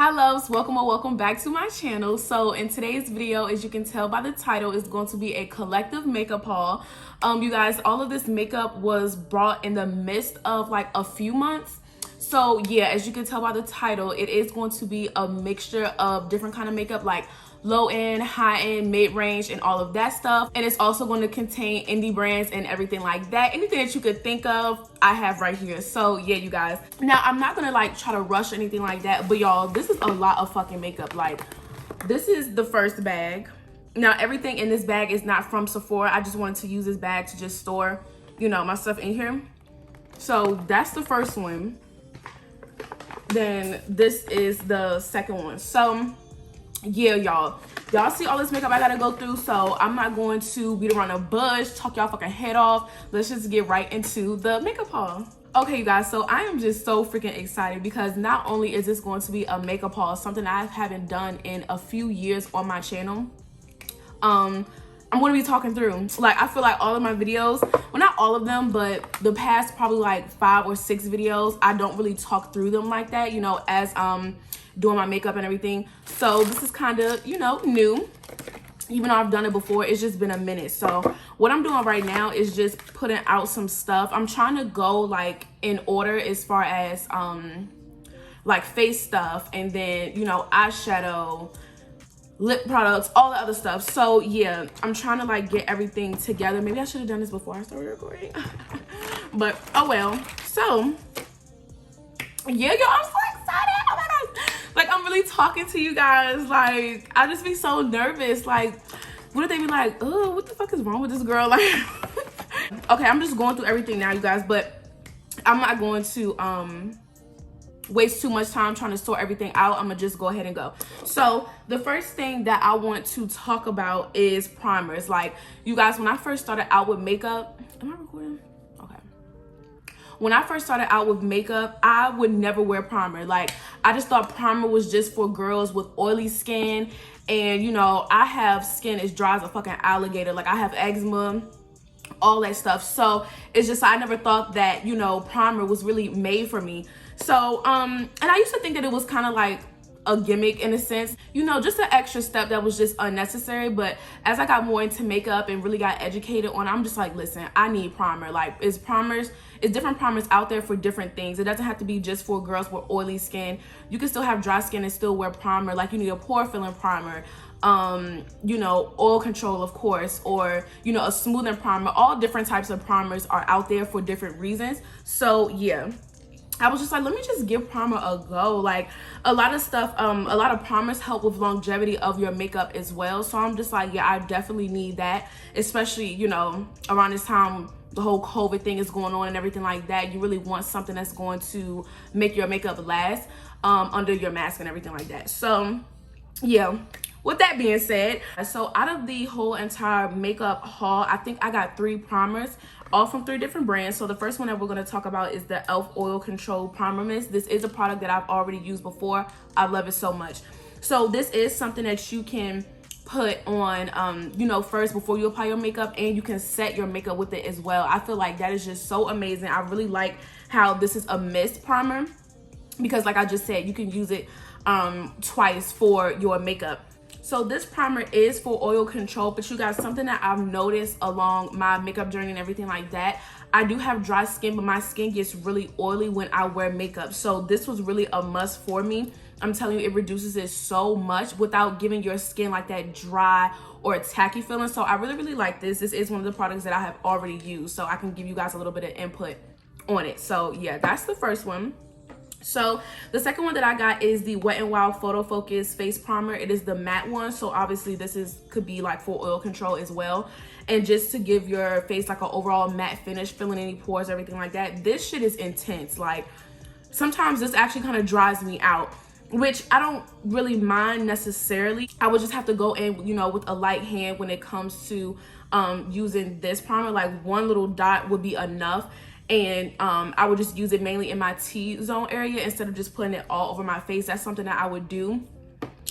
Hi loves, welcome or welcome back to my channel. So in today's video, as you can tell by the title, is going to be a collective makeup haul. You guys, all of this makeup was brought in the midst of like a few months. So yeah, as you can tell by the title, it is going to be a mixture of different kind of makeup, like low end, high end, mid range, and all of that stuff. And it's also going to contain indie brands and everything like that. Anything that you could think of, I have right here. So yeah, you guys. Now I'm not gonna like try to rush or anything like that, but y'all, this is a lot of fucking makeup. Like, this is the first bag. Now everything in this bag is not from Sephora. I just wanted to use this bag to just store, you know, my stuff in here. So that's the first one. Then this is the second one. So yeah, y'all see all this makeup I gotta go through, so I'm not going to beat around the bush, talk y'all fucking head off. Let's just get right into the makeup haul. Okay, you guys, so I am just so freaking excited because not only is this going to be a makeup haul, something I haven't done in a few years on my channel. I'm going to be talking through, like, I feel like all of my videos, well, not all of them, but the past probably like 5 or 6 videos, I don't really talk through them like that, you know, as doing my makeup and everything. So this is kind of, you know, new. Even though I've done it before, it's just been a minute. So what I'm doing right now is just putting out some stuff. I'm trying to go like in order as far as like face stuff, and then, you know, eyeshadow, lip products, all the other stuff. So yeah, I'm trying to like get everything together. Maybe I should have done this before I started recording. But oh well. So yeah, y'all, I'm so excited. Oh my gosh. Like, I'm really talking to you guys. Like, I just be so nervous. Like, what if they be like, oh, what the fuck is wrong with this girl? Like, okay, I'm just going through everything now, you guys, but I'm not going to waste too much time trying to sort everything out. I'm gonna just go ahead and go. So the first thing that I want to talk about is primers. Like, you guys, when I first started out with makeup, am I recording? Okay. When I first started out with makeup, I would never wear primer. Like, I just thought primer was just for girls with oily skin. And, you know, I have skin as dry as a fucking alligator. Like, I have eczema, all that stuff. So it's just, I never thought that, you know, primer was really made for me. So, and I used to think that it was kind of like a gimmick in a sense, you know, just an extra step that was just unnecessary. But as I got more into makeup and really got educated on, I'm just like, listen, I need primer. Like, it's different primers out there for different things. It doesn't have to be just for girls with oily skin. You can still have dry skin and still wear primer. Like, you need a pore filling primer, you know, oil control, of course, or, you know, a smoothing primer. All different types of primers are out there for different reasons. So yeah, I was just like, let me just give primer a go. Like, a lot of stuff, a lot of primers help with longevity of your makeup as well. So I'm just like, yeah, I definitely need that, especially, you know, around this time the whole COVID thing is going on and everything like that. You really want something that's going to make your makeup last under your mask and everything like that. So yeah, with that being said, so out of the whole entire makeup haul, I think I got 3 primers, all from 3 different brands. So the first one that we're going to talk about is the e.l.f. Oil Control Primer Mist. This is a product that I've already used before. I love it so much. So this is something that you can put on, you know, first before you apply your makeup, and you can set your makeup with it as well. I feel like that is just so amazing. I really like how this is a mist primer because, like I just said, you can use it twice for your makeup. So this primer is for oil control, but you guys, something that I've noticed along my makeup journey and everything like that, I do have dry skin, but my skin gets really oily when I wear makeup. So this was really a must for me. I'm telling you, it reduces it so much without giving your skin like that dry or tacky feeling. So I really, really like this. This is one of the products that I have already used, so I can give you guys a little bit of input on it. So yeah, that's the first one. So the second one that I got is the Wet n Wild Photo Focus Face Primer. It is the matte one. So obviously this could be like for oil control as well. And just to give your face like an overall matte finish, filling any pores, everything like that. This shit is intense. Like, sometimes this actually kind of dries me out, which I don't really mind necessarily. I would just have to go in, you know, with a light hand when it comes to using this primer. Like, one little dot would be enough. And I would just use it mainly in my T-zone area instead of just putting it all over my face. That's something that I would do.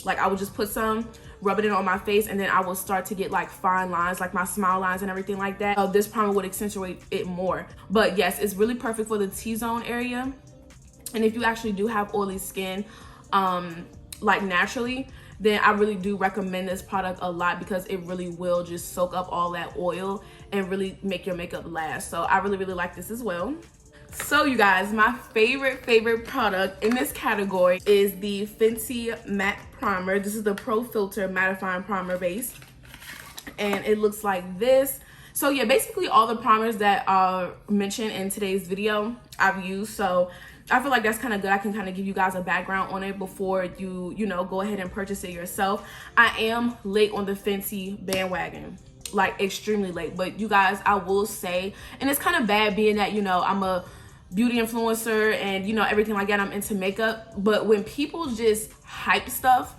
Like, I would just put some, rub it in on my face, and then I will start to get like fine lines, like my smile lines and everything like that. This primer would accentuate it more. But yes, it's really perfect for the T-zone area. And if you actually do have oily skin, like naturally, then I really do recommend this product a lot, because it really will just soak up all that oil and really make your makeup last. So I really like this as well. So you guys, my favorite product in this category is the Fenty Matte Primer. This is the Pro Filter Mattifying Primer Base, and it looks like this. So yeah, basically all the primers that are mentioned in today's video I've used, so I feel like that's kind of good. I can kind of give you guys a background on it before you know, go ahead and purchase it yourself. I am late on the Fenty bandwagon, like extremely late, but you guys, I will say, and it's kind of bad being that, you know, I'm a beauty influencer and, you know, everything like that, I'm into makeup, but when people just hype stuff,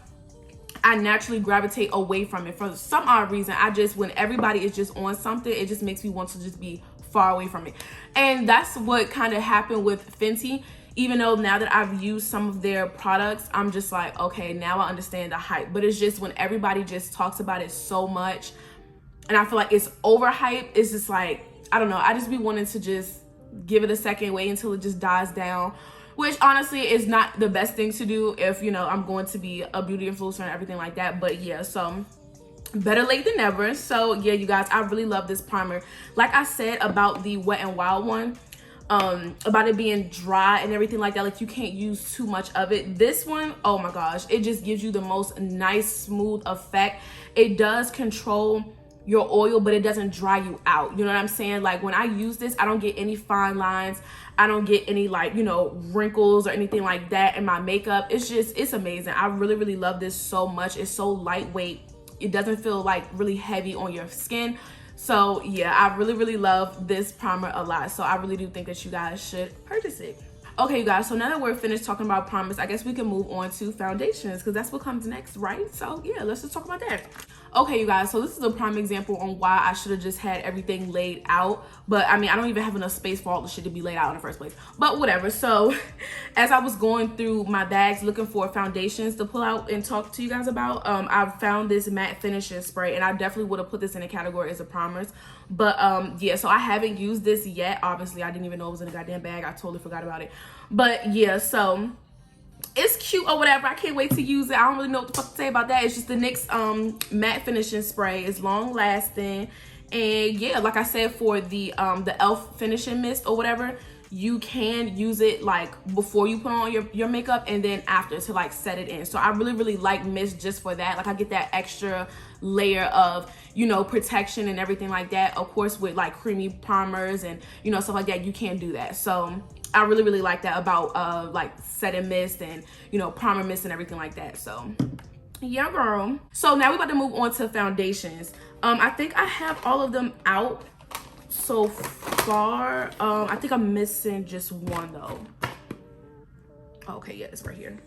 I naturally gravitate away from it for some odd reason. When everybody is just on something, it just makes me want to just be far away from it. And that's what kind of happened with Fenty. Even though now that I've used some of their products, I'm just like, okay, now I understand the hype. But it's just when everybody just talks about it so much, and I feel like it's overhyped, it's just like, I don't know, I just be wanting to just give it a second, wait until it just dies down, which honestly is not the best thing to do if, you know, I'm going to be a beauty influencer and everything like that. But yeah, so better late than never. So yeah, you guys, I really love this primer. Like I said about the Wet n Wild one, about it being dry and everything like that, like you can't use too much of it. This one, oh my gosh, it just gives you the most nice smooth effect. It does control your oil, but it doesn't dry you out. You know what I'm saying? Like when I use this, I don't get any fine lines. I don't get any, like, you know, wrinkles or anything like that in my makeup. It's amazing. I really love this so much. It's so lightweight. It doesn't feel like really heavy on your skin. So yeah, I really love this primer a lot. So I really do think that you guys should purchase it. Okay, you guys, so now that we're finished talking about primers, I guess we can move on to foundations, because that's what comes next, right? So yeah, let's just talk about that. Okay, you guys, so this is a prime example on why I should have just had everything laid out. But I mean, I don't even have enough space for all the shit to be laid out in the first place. But whatever. So as I was going through my bags looking for foundations to pull out and talk to you guys about, I found this matte finishing spray, and I definitely would have put this in a category as a primers. But yeah, so I haven't used this yet. Obviously, I didn't even know it was in a goddamn bag. I totally forgot about it. But yeah, so it's cute or whatever. I can't wait to use it. I don't really know what the fuck to say about that. It's just the NYX matte finishing spray. It's long lasting, and yeah, like I said, for the e.l.f. finishing mist or whatever, you can use it like before you put on your makeup and then after to like set it in. So I really like mist just for that. Like I get that extra layer of, you know, protection and everything like that. Of course, with like creamy primers and, you know, stuff like that, you can't do that. So I really like that about like setting mist and, you know, primer mist and everything like that. So yeah, girl. So now we're about to move on to foundations. I think I have all of them out so far. I think I'm missing just one though. Okay, yeah, it's right here.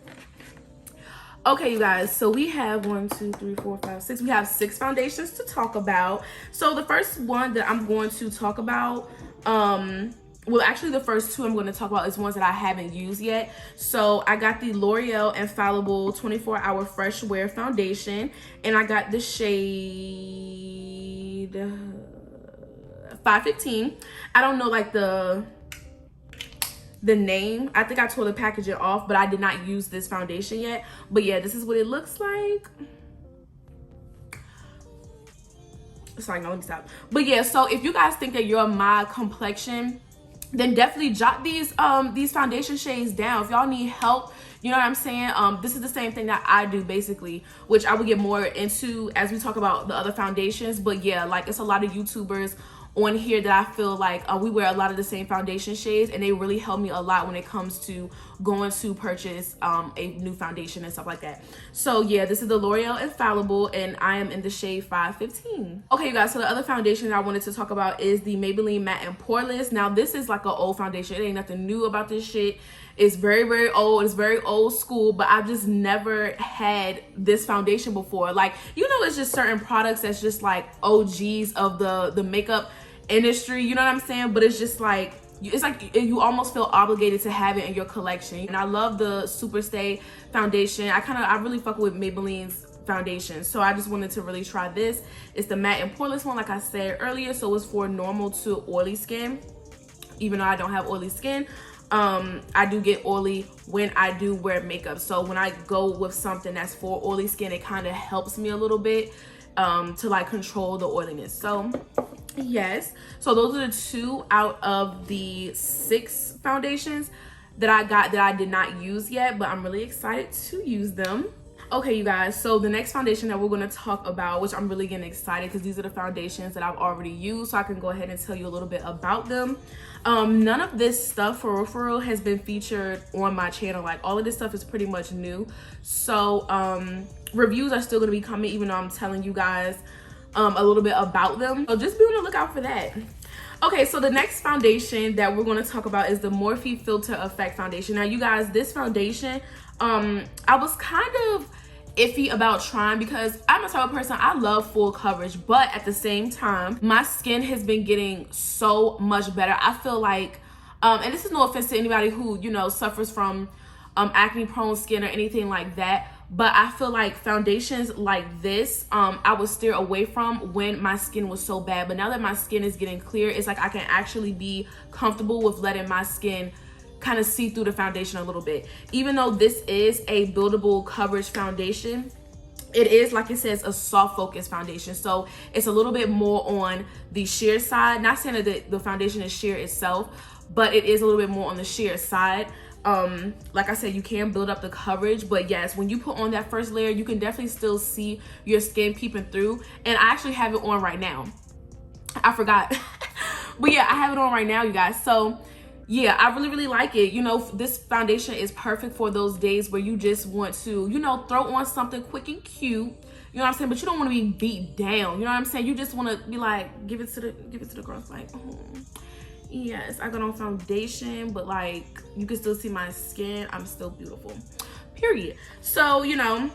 Okay, you guys, so we have 1, 2, 3, 4, 5, 6. We have 6 foundations to talk about. So the first one that I'm going to talk about, well, actually the first 2 I'm going to talk about is ones that I haven't used yet. So I got the L'Oreal Infallible 24-Hour Fresh Wear Foundation, and I got the shade 515. I don't know like the name. I think I tore the packaging off, but I did not use this foundation yet. But yeah, this is what it looks like. Sorry, no, let me stop. But yeah, so if you guys think that you're my complexion, then definitely jot these foundation shades down. If y'all need help, you know what I'm saying? This is the same thing that I do basically, which I will get more into as we talk about the other foundations. But yeah, like it's a lot of YouTubers on here that I feel like we wear a lot of the same foundation shades, and they really help me a lot when it comes to going to purchase a new foundation and stuff like that. So yeah, this is the L'Oreal Infallible, and I am in the shade 515. Okay, you guys, so the other foundation that I wanted to talk about is the Maybelline Matte and Poreless. Now this is like an old foundation. It ain't nothing new about this shit. It's very old. It's very old school, but I've just never had this foundation before. Like, you know, it's just certain products that's just like OGs of the makeup industry, you know what I'm saying? But it's just like, it's like you almost feel obligated to have it in your collection. And I love the Superstay foundation. I really fuck with Maybelline's foundation, so I just wanted to really try this. It's the matte and poreless one, like I said earlier, so it's for normal to oily skin, even though I don't have oily skin. I do get oily when I do wear makeup. So when I go with something that's for oily skin, it kind of helps me a little bit to like control the oiliness. So yes, so those are the 2 out of the 6 foundations that I got that I did not use yet, but I'm really excited to use them. Okay, you guys, so the next foundation that we're going to talk about, which I'm really getting excited because these are the foundations that I've already used, so I can go ahead and tell you a little bit about them. None of this stuff for real has been featured on my channel. Like, all of this stuff is pretty much new. So reviews are still going to be coming, even though I'm telling you guys a little bit about them. So just be on the lookout for that. Okay, so the next foundation that we're going to talk about is the Morphe Filter Effect foundation. Now, you guys, this foundation, I was kind of iffy about trying because I'm a type of person, I love full coverage, but at the same time, my skin has been getting so much better. I feel like, and this is no offense to anybody who, you know, suffers from acne prone skin or anything like that, but I feel like foundations like this, I would steer away from when my skin was so bad. But now that my skin is getting clear, it's like I can actually be comfortable with letting my skin kind of see through the foundation a little bit. Even though this is a buildable coverage foundation, it is, like it says, a soft focus foundation. So it's a little bit more on the sheer side. Not saying that the foundation is sheer itself, but it is a little bit more on the sheer side. Like I said, you can build up the coverage, but yes, when you put on that first layer, you can definitely still see your skin peeping through. And I actually have it on right now. I forgot. But yeah, I have it on right now, you guys. So yeah, I really like it. You know, this foundation is perfect for those days where you just want to, you know, throw on something quick and cute. You know what I'm saying? But you don't want to be beat down. You know what I'm saying? You just want to be like, give it to the girls, like, oh, yes, I got on foundation, but like you can still see my skin. I'm still beautiful, period. So, you know,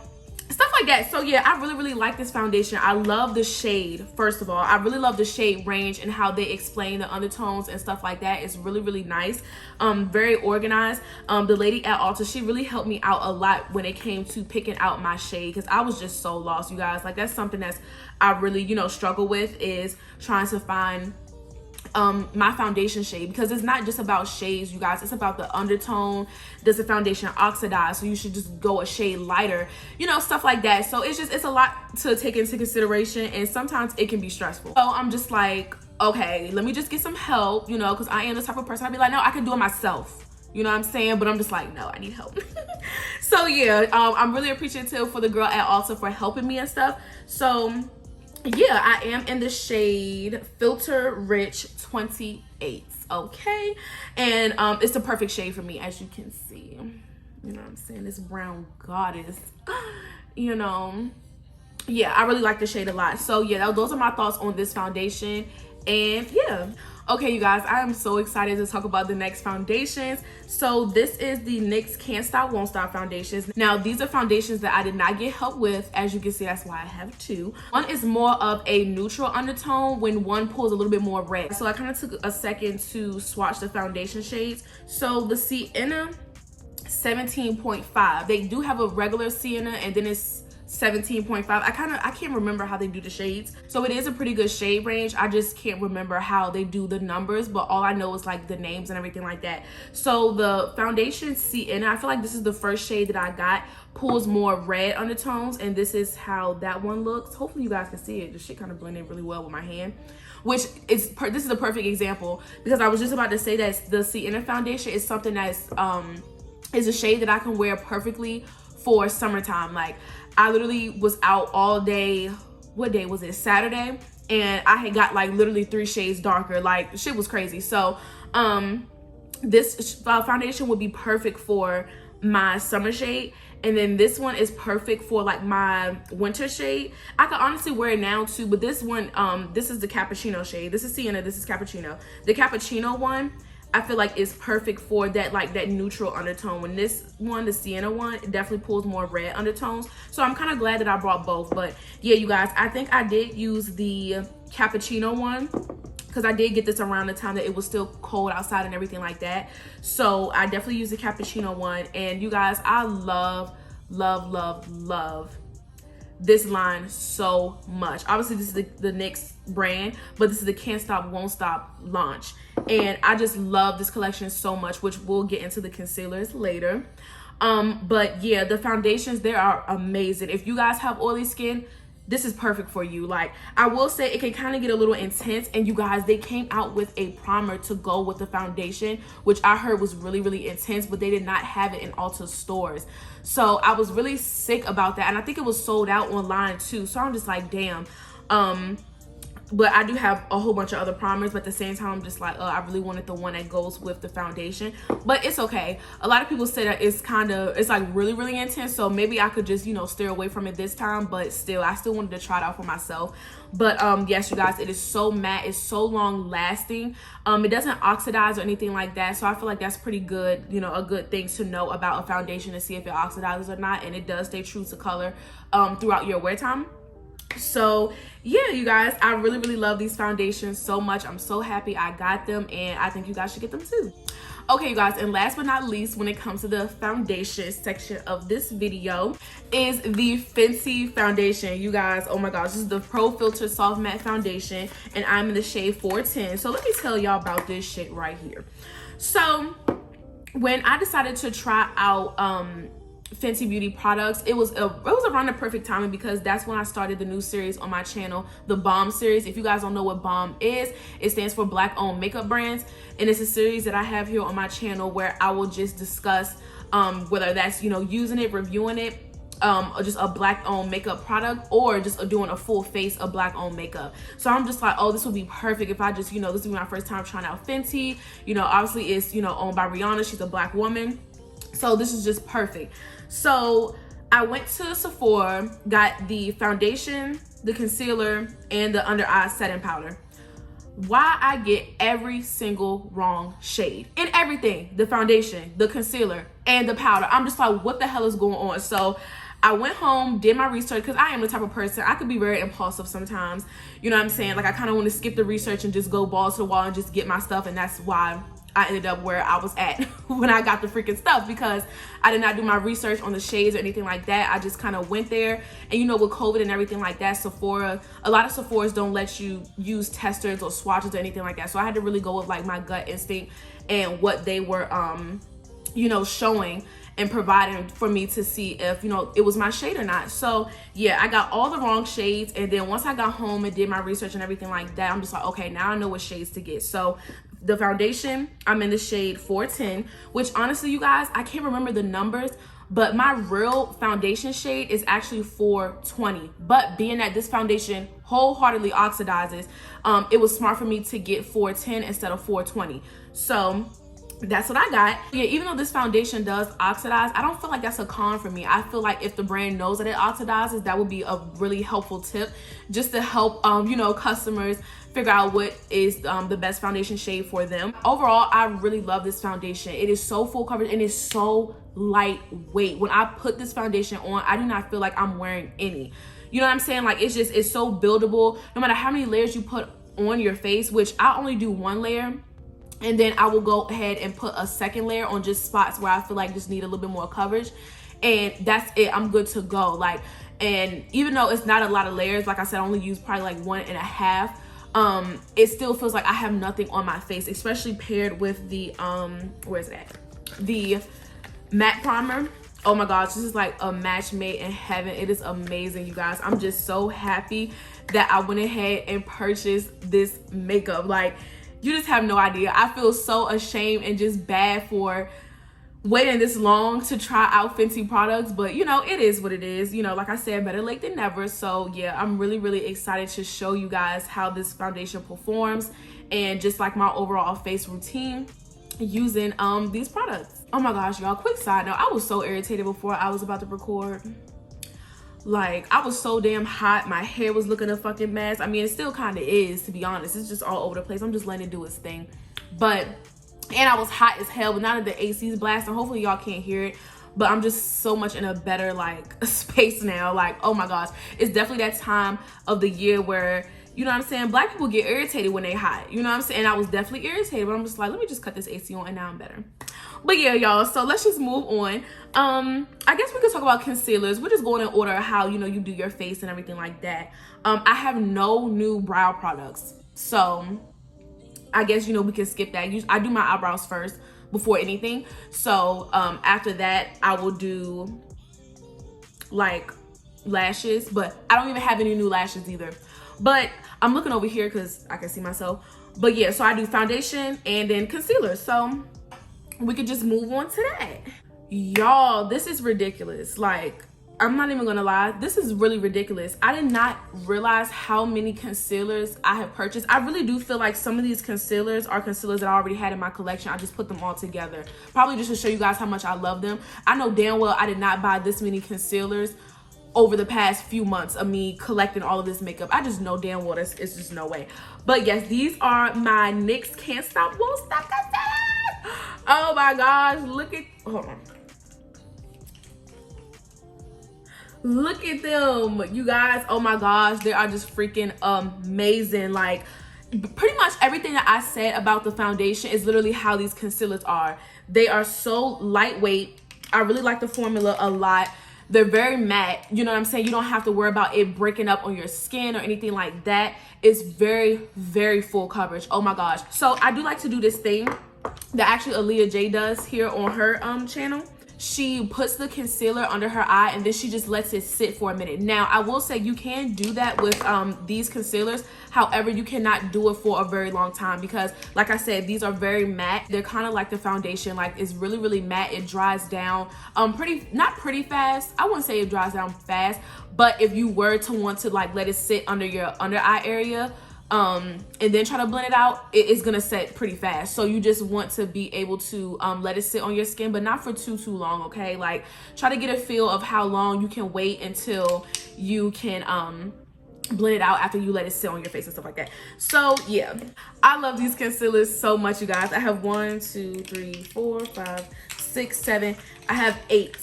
stuff like that. So yeah, I really like this foundation. I love the shade. First of all, I really love the shade range and how they explain the undertones and stuff like that. It's really nice, very organized. The lady at Ulta, she really helped me out a lot when it came to picking out my shade, because I was just so lost, you guys. Like, that's something that's I really, you know, struggle with, is trying to find my foundation shade, because it's not just about shades, you guys. It's about the undertone. Does the foundation oxidize? So you should just go a shade lighter, you know, stuff like that. So it's a lot to take into consideration, and sometimes it can be stressful. So I'm just like, okay, let me just get some help, you know, because I am the type of person, I'd be like, no, I can do it myself. You know what I'm saying? But I'm just like, no, I need help. So yeah, I'm really appreciative for the girl at Ulta for helping me and stuff. So yeah, I am in the shade Filter Rich 28, okay? And it's the perfect shade for me, as you can see. You know what I'm saying? This brown goddess, you know. Yeah, I really like the shade a lot. So yeah, those are my thoughts on this foundation. And yeah, okay, you guys, I am so excited to talk about the next foundations. So this is the NYX Can't Stop Won't Stop foundations. Now, these are foundations that I did not get help with. As you can see, that's why I have 2. One is more of a neutral undertone, when one pulls a little bit more red. So I kind of took a second to swatch the foundation shades. So the Sienna 17.5, they do have a regular Sienna, and then it's 17.5. I can't remember how they do the shades. So it is a pretty good shade range. I just can't remember how they do the numbers, but all I know is like the names and everything like that. So the foundation Sienna, I feel like this is the first shade that I got, pulls more red undertones, and this is how that one looks. Hopefully you guys can see it. The shit kind of blended really well with my hand, which is this is a perfect example, because I was just about to say that the Sienna foundation is something that's is a shade that I can wear perfectly for summertime. Like, I literally was out all day. What day was it? Saturday. And I had got like literally 3 shades darker. Like, shit was crazy. So this foundation would be perfect for my summer shade, and then this one is perfect for like my winter shade. I could honestly wear it now too, but this one, this is the cappuccino shade. This is Sienna, this is cappuccino. The cappuccino one, I feel like is perfect for that, like that neutral undertone. When this one, the Sienna one, it definitely pulls more red undertones. So I'm kind of glad that I brought both. But yeah, you guys, I think I did use the cappuccino one, because I did get this around the time that it was still cold outside and everything like that. So I definitely used the cappuccino one. And you guys, I love this line so much. Obviously this is the NYX brand, but this is the Can't Stop Won't Stop launch, and I just love this collection so much, which we'll get into the concealers later. But yeah, the foundations, they are amazing. If you guys have oily skin, this is perfect for you. Like, I will say it can kind of get a little intense, and you guys, they came out with a primer to go with the foundation, which I heard was really, really intense, but they did not have it in Ulta stores. So I was really sick about that, and I think it was sold out online too. So I'm just like, damn. But I do have a whole bunch of other primers, but at the same time, I'm just like, I really wanted the one that goes with the foundation. But it's okay. A lot of people say that it's like really, really intense. So maybe I could just, you know, steer away from it this time. But still, I still wanted to try it out for myself. But yes, you guys, it is so matte. It's so long lasting. It doesn't oxidize or anything like that. So I feel like that's pretty good, you know, a good thing to know about a foundation, to see if it oxidizes or not. And it does stay true to color throughout your wear time. So yeah, you guys, I really, really love these foundations so much. I'm so happy I got them, and I think you guys should get them too. Okay, you guys, and last but not least, when it comes to the foundation section of this video, is the Fenty foundation. You guys, oh my gosh, this is the Pro Filter Soft Matte Foundation, and I'm in the shade 410. So let me tell y'all about this shit right here. So when I decided to try out Fenty Beauty products, it was around the perfect timing, because that's when I started the new series on my channel, the Bomb series. If you guys don't know what Bomb is, it stands for Black Owned Makeup Brands, and it's a series that I have here on my channel where I will just discuss whether that's, you know, using it, reviewing it, or just a Black owned makeup product, or just doing a full face of Black owned makeup. So I'm just like, oh, this would be perfect if I just, you know, this is my first time trying out Fenty. You know, obviously it's, you know, owned by Rihanna. She's a Black woman. So this is just perfect. So I went to Sephora, got the foundation, the concealer, and the under eye setting powder. Why I get every single wrong shade in everything, the foundation, the concealer, and the powder. I'm just like, what the hell is going on? So I went home, did my research, because I am the type of person, I could be very impulsive sometimes. You know what I'm saying? Like, I kind of want to skip the research and just go balls to the wall and just get my stuff, and that's why I ended up where I was at when I got the freaking stuff, because I did not do my research on the shades or anything like that. I just kind of went there, and you know, with COVID and everything like that, Sephora, a lot of Sephoras don't let you use testers or swatches or anything like that. So I had to really go with like my gut instinct and what they were, you know, showing and providing for me to see if, you know, it was my shade or not. So yeah, I got all the wrong shades, and then once I got home and did my research and everything like that, I'm just like, okay, now I know what shades to get. So the foundation, I'm in the shade 410, which honestly, you guys, I can't remember the numbers, but my real foundation shade is actually 420. But being that this foundation wholeheartedly oxidizes, it was smart for me to get 410 instead of 420. So that's what I got. Yeah, even though this foundation does oxidize, I don't feel like that's a con for me. I feel like if the brand knows that it oxidizes, that would be a really helpful tip, just to help you know, customers figure out what is the best foundation shade for them. Overall, I really love this foundation. It is so full coverage and it's so lightweight. When I put this foundation on, I do not feel like I'm wearing any. You know what I'm saying? Like, it's just, it's so buildable. No matter how many layers you put on your face, which I only do one layer, and then I will go ahead and put a second layer on just spots where I feel like just need a little bit more coverage, and that's it. I'm good to go. Like, and even though it's not a lot of layers, like I said, I only use probably like 1.5. It still feels like I have nothing on my face, especially paired with the where's it at? The matte primer. Oh my gosh, this is like a match made in heaven. It is amazing, you guys. I'm just so happy that I went ahead and purchased this makeup. Like, you just have no idea. I feel so ashamed and just bad for waiting this long to try out Fenty products, but you know, it is what it is. You know, like I said, better late than never. So yeah, I'm really, really excited to show you guys how this foundation performs, and just like my overall face routine using these products. Oh my gosh, y'all, quick side note, I was so irritated before I was about to record. Like, I was so damn hot. My hair was looking a fucking mess. I mean, it still kind of is, to be honest. It's just all over the place. I'm just letting it do its thing. But, and I was hot as hell, but now that the AC's blasting, hopefully y'all can't hear it. But I'm just so much in a better, like, space now. Like, oh my gosh. It's definitely that time of the year where, you know what I'm saying, black people get irritated when they hot. You know what I'm saying? I was definitely irritated, but I'm just like, let me just cut this AC on, and now I'm better. But yeah, y'all, so let's just move on. I guess we could talk about concealers. We're just going in order of how, you know, you do your face and everything like that. I have no new brow products, so I guess, you know, we can skip that. I do my eyebrows first before anything. So after that, I will do like lashes, but I don't even have any new lashes either. But I'm looking over here because I can see myself. But yeah, so I do foundation and then concealer. So we could just move on to that. Y'all, this is ridiculous. Like, I'm not even gonna lie, this is really ridiculous. I did not realize how many concealers I have purchased. I really do feel like some of these concealers are concealers that I already had in my collection. I just put them all together, probably just to show you guys how much I love them. I know damn well I did not buy this many concealers over the past few months of me collecting all of this makeup. I just know damn well it's just no way. But yes, these are my NYX Can't Stop Won't Stop concealers. Oh my gosh, look at, hold on. Look at them, you guys. Oh my gosh, they are just freaking amazing. Like, pretty much everything that I said about the foundation is literally how these concealers are. They are so lightweight. I really like the formula a lot. They're very matte, you know what I'm saying? You don't have to worry about it breaking up on your skin or anything like that. It's very, very full coverage. Oh my gosh. So I do like to do this thing that actually Aaliyah J does here on her channel. She puts the concealer under her eye and then she just lets it sit for a minute. Now, I will say you can do that with these concealers. However, you cannot do it for a very long time because, like I said, these are very matte. They're kind of like the foundation. Like, it's really, really matte. It dries down not pretty fast. I wouldn't say it dries down fast, but if you were to want to like let it sit under your under eye area, and then try to blend it out, it's gonna set pretty fast. So you just want to be able to let it sit on your skin, but not for too long, okay? Like, try to get a feel of how long you can wait until you can blend it out after you let it sit on your face and stuff like that. So yeah, I love these concealers so much, you guys. I have 1, 2, 3, 4, 5, 6, 7. I have 8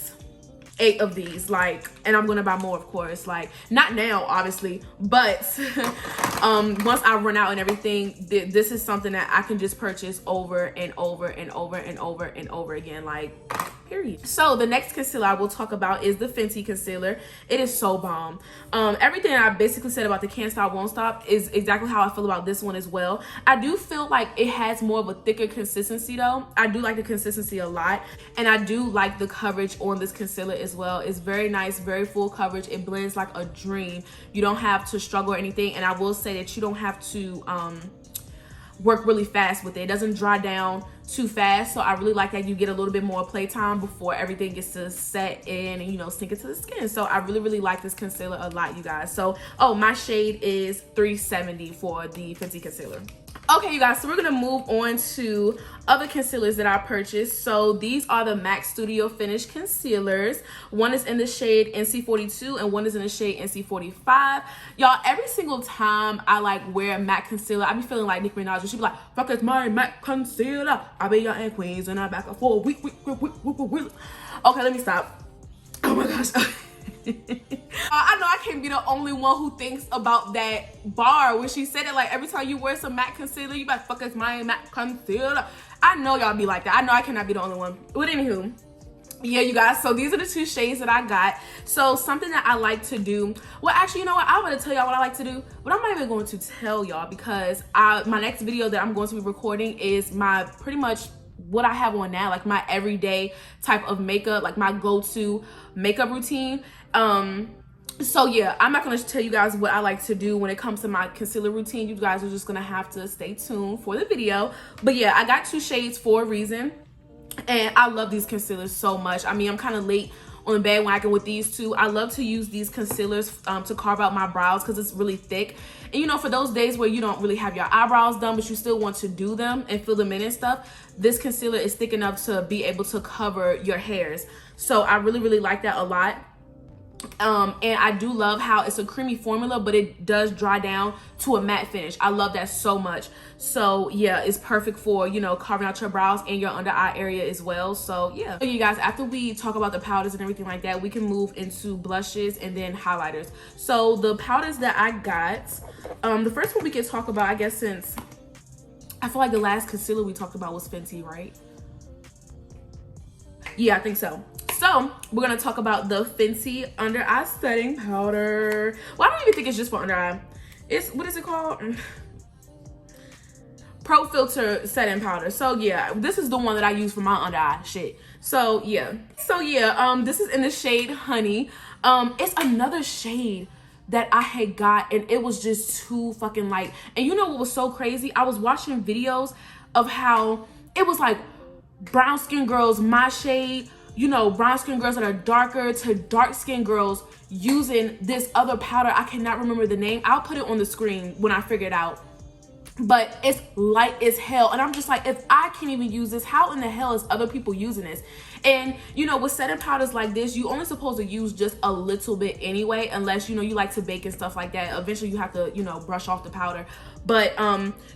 of these, like, and I'm gonna buy more, of course, like, not now obviously, but once I run out and everything, this is something that I can just purchase over and over and over and over and over again, like, period. So the next concealer I will talk about is the Fenty concealer. It is so bomb. Everything I basically said about the Can't Stop Won't Stop is exactly how I feel about this one as well. I do feel like it has more of a thicker consistency though. I do like the consistency a lot, and I do like the coverage on this concealer as well. It's very nice, very full coverage. It blends like a dream. You don't have to struggle or anything, and I will say that you don't have to work really fast with it. It doesn't dry down too fast, so I really like that you get a little bit more playtime before everything gets to set in and, you know, sink into the skin. So I really, really like this concealer a lot, you guys. So, oh, my shade is 370 for the Fenty concealer. Okay, you guys, so we're gonna move on to other concealers that I purchased. So these are the MAC Studio Finish concealers. One is in the shade NC42 and one is in the shade NC45. Y'all, every single time I like wear a MAC concealer, I be feeling like Nicki Minaj. She be like, fuck, it's my MAC concealer. I be your aunt queens and I back up for a week. Okay, let me stop. Oh my gosh. I know I can't be the only one who thinks about that bar when she said it. Like, every time you wear some MAC concealer, you like, fuck, it's my MAC concealer. I know y'all be like that. I know I cannot be the only one. But anywho, yeah, you guys, so these are the 2 shades that I got. So something that I like to do, well, actually, you know what, I'm gonna tell y'all what I like to do, but I'm not even going to tell y'all because my next video that I'm going to be recording is my pretty much what I have on now, like my everyday type of makeup, like my go-to makeup routine. So yeah, I'm not gonna tell you guys what I like to do when it comes to my concealer routine. You guys are just gonna have to stay tuned for the video. But yeah, I got 2 shades for a reason, and I love these concealers so much. I mean, I'm kind of late on the bandwagon with these 2. I love to use these concealers to carve out my brows because it's really thick. And you know, for those days where you don't really have your eyebrows done but you still want to do them and fill them in and stuff, this concealer is thick enough to be able to cover your hairs. So I really, really like that a lot. And I do love how it's a creamy formula, but it does dry down to a matte finish. I love that so much. So yeah, it's perfect for, you know, carving out your brows and your under eye area as well. So yeah. So you guys, after we talk about the powders and everything like that, we can move into blushes and then highlighters. So the powders that I got, the first one we can talk about, I guess, since I feel like the last concealer we talked about was Fenty, right? Yeah, I think so. So we're gonna talk about the Fenty under eye setting powder. Well, I don't even think it's just for under eye. It's, what is it called? Pro Filter setting powder. So yeah, this is the one that I use for my under eye shit. So yeah, this is in the shade Honey. It's another shade that I had got, and it was just too fucking light. And you know what was so crazy? I was watching videos of how it was like brown skin girls my shade, you know, brown skin girls that are darker, to dark skin girls using this other powder. I cannot remember the name. I'll put it on the screen when I figure it out. But it's light as hell, and I'm just like, if I can't even use this, how in the hell is other people using this? And you know, with setting powders like this, you only supposed to use just a little bit anyway, unless you know you like to bake and stuff like that. Eventually you have to, you know, brush off the powder, but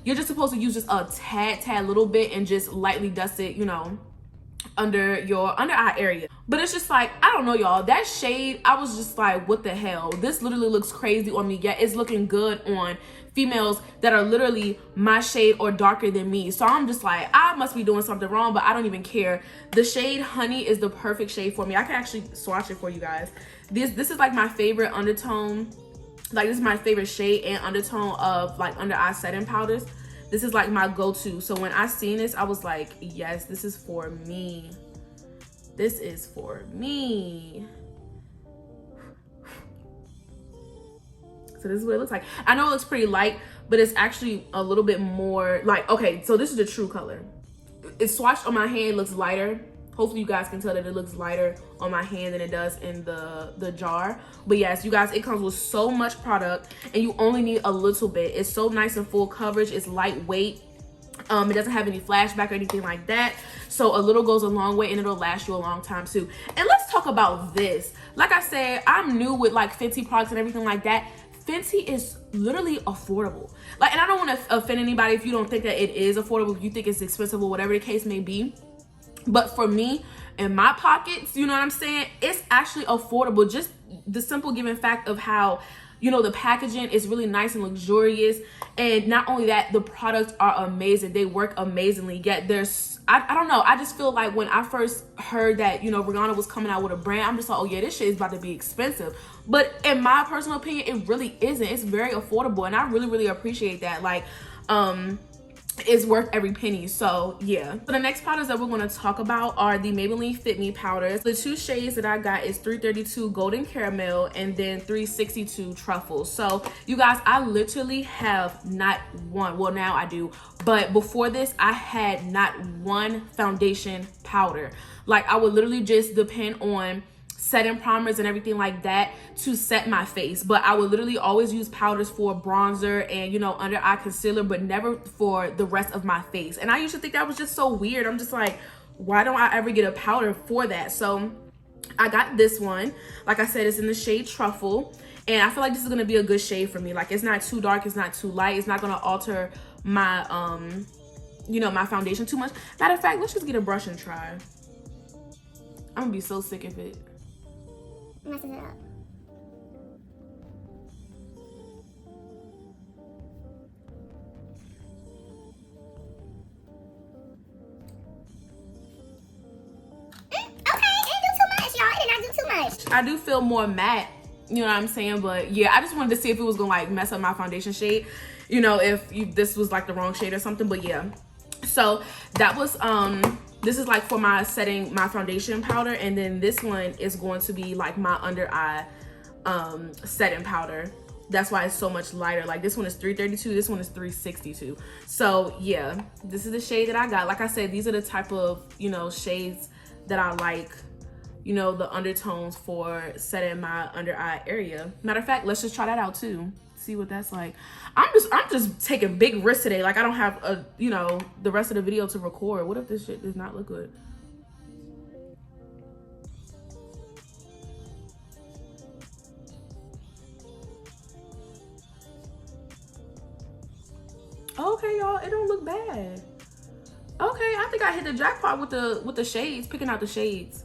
you're just supposed to use just a tad little bit and just lightly dust it, you know, under your under eye area. But it's just like, I don't know, y'all, that shade, I was just like, what the hell? This literally looks crazy on me, yet it's looking good on females that are literally my shade or darker than me. So I'm just like, I must be doing something wrong, but I don't even care. The shade Honey is the perfect shade for me. I can actually swatch it for you guys. This is like my favorite undertone. Like, this is my favorite shade and undertone of like under eye setting powders. This is like my go-to. So when I seen this, I was like, yes, this is for me. This is for me. So this is what it looks like. I know it looks pretty light, but it's actually a little bit more like, okay, so this is the true color. It's swatched on my hand, it looks lighter. Hopefully you guys can tell that it looks lighter on my hand than it does in the jar. But yes, you guys, it comes with so much product and you only need a little bit. It's so nice and full coverage. It's lightweight. It doesn't have any flashback or anything like that. So a little goes a long way and it'll last you a long time too. And let's talk about this. Like I said, I'm new with like Fenty products and everything like that. Fenty is literally affordable. Like, and I don't want to offend anybody if you don't think that it is affordable, if you think it's expensive or whatever the case may be. But for me, in my pockets, you know what I'm saying, it's actually affordable. Just the simple given fact of how, you know, the packaging is really nice and luxurious. And not only that, the products are amazing. They work amazingly. Yet there's, I don't know, I just feel like when I first heard that, you know, Rihanna was coming out with a brand, I'm just like, oh yeah, this shit is about to be expensive. But in my personal opinion, it really isn't. It's very affordable, and I really appreciate that. Like, it's worth every penny. So yeah. So the next powders that we're going to talk about are the Maybelline Fit Me powders. The two shades that I got is 332 Golden Caramel and then 362 Truffle. So you guys, I literally have not one, well now I do, but before this I had not one foundation powder. Like, I would literally just depend on setting primers and everything like that to set my face, but I would literally always use powders for bronzer and, you know, under eye concealer, but never for the rest of my face. And I used to think that was just so weird. I'm just like, why don't I ever get a powder for that? So I got this one. Like I said, it's in the shade Truffle, and I feel like this is gonna be a good shade for me. Like, it's not too dark, it's not too light, it's not gonna alter my you know, my foundation too much. Matter of fact, let's just get a brush and try. I'm gonna be so sick of it. Messes it up. I do feel more matte, you know what I'm saying? But yeah, I just wanted to see if it was gonna like mess up my foundation shade, you know, if this was like the wrong shade or something. But yeah, so that was this is like for my setting my foundation powder, and then this one is going to be like my under eye setting powder. That's why it's so much lighter. Like, this one is 332, this one is 362. So yeah, this is the shade that I got. Like I said, these are the type of, you know, shades that I like, you know, the undertones for setting my under eye area. Matter of fact, let's just try that out too. See what that's like. I'm just taking big risks today. Like, I don't have a, you know, the rest of the video to record. What if this shit does not look good? Okay, y'all, it don't look bad. Okay, I think I hit the jackpot with the shades, picking out the shades.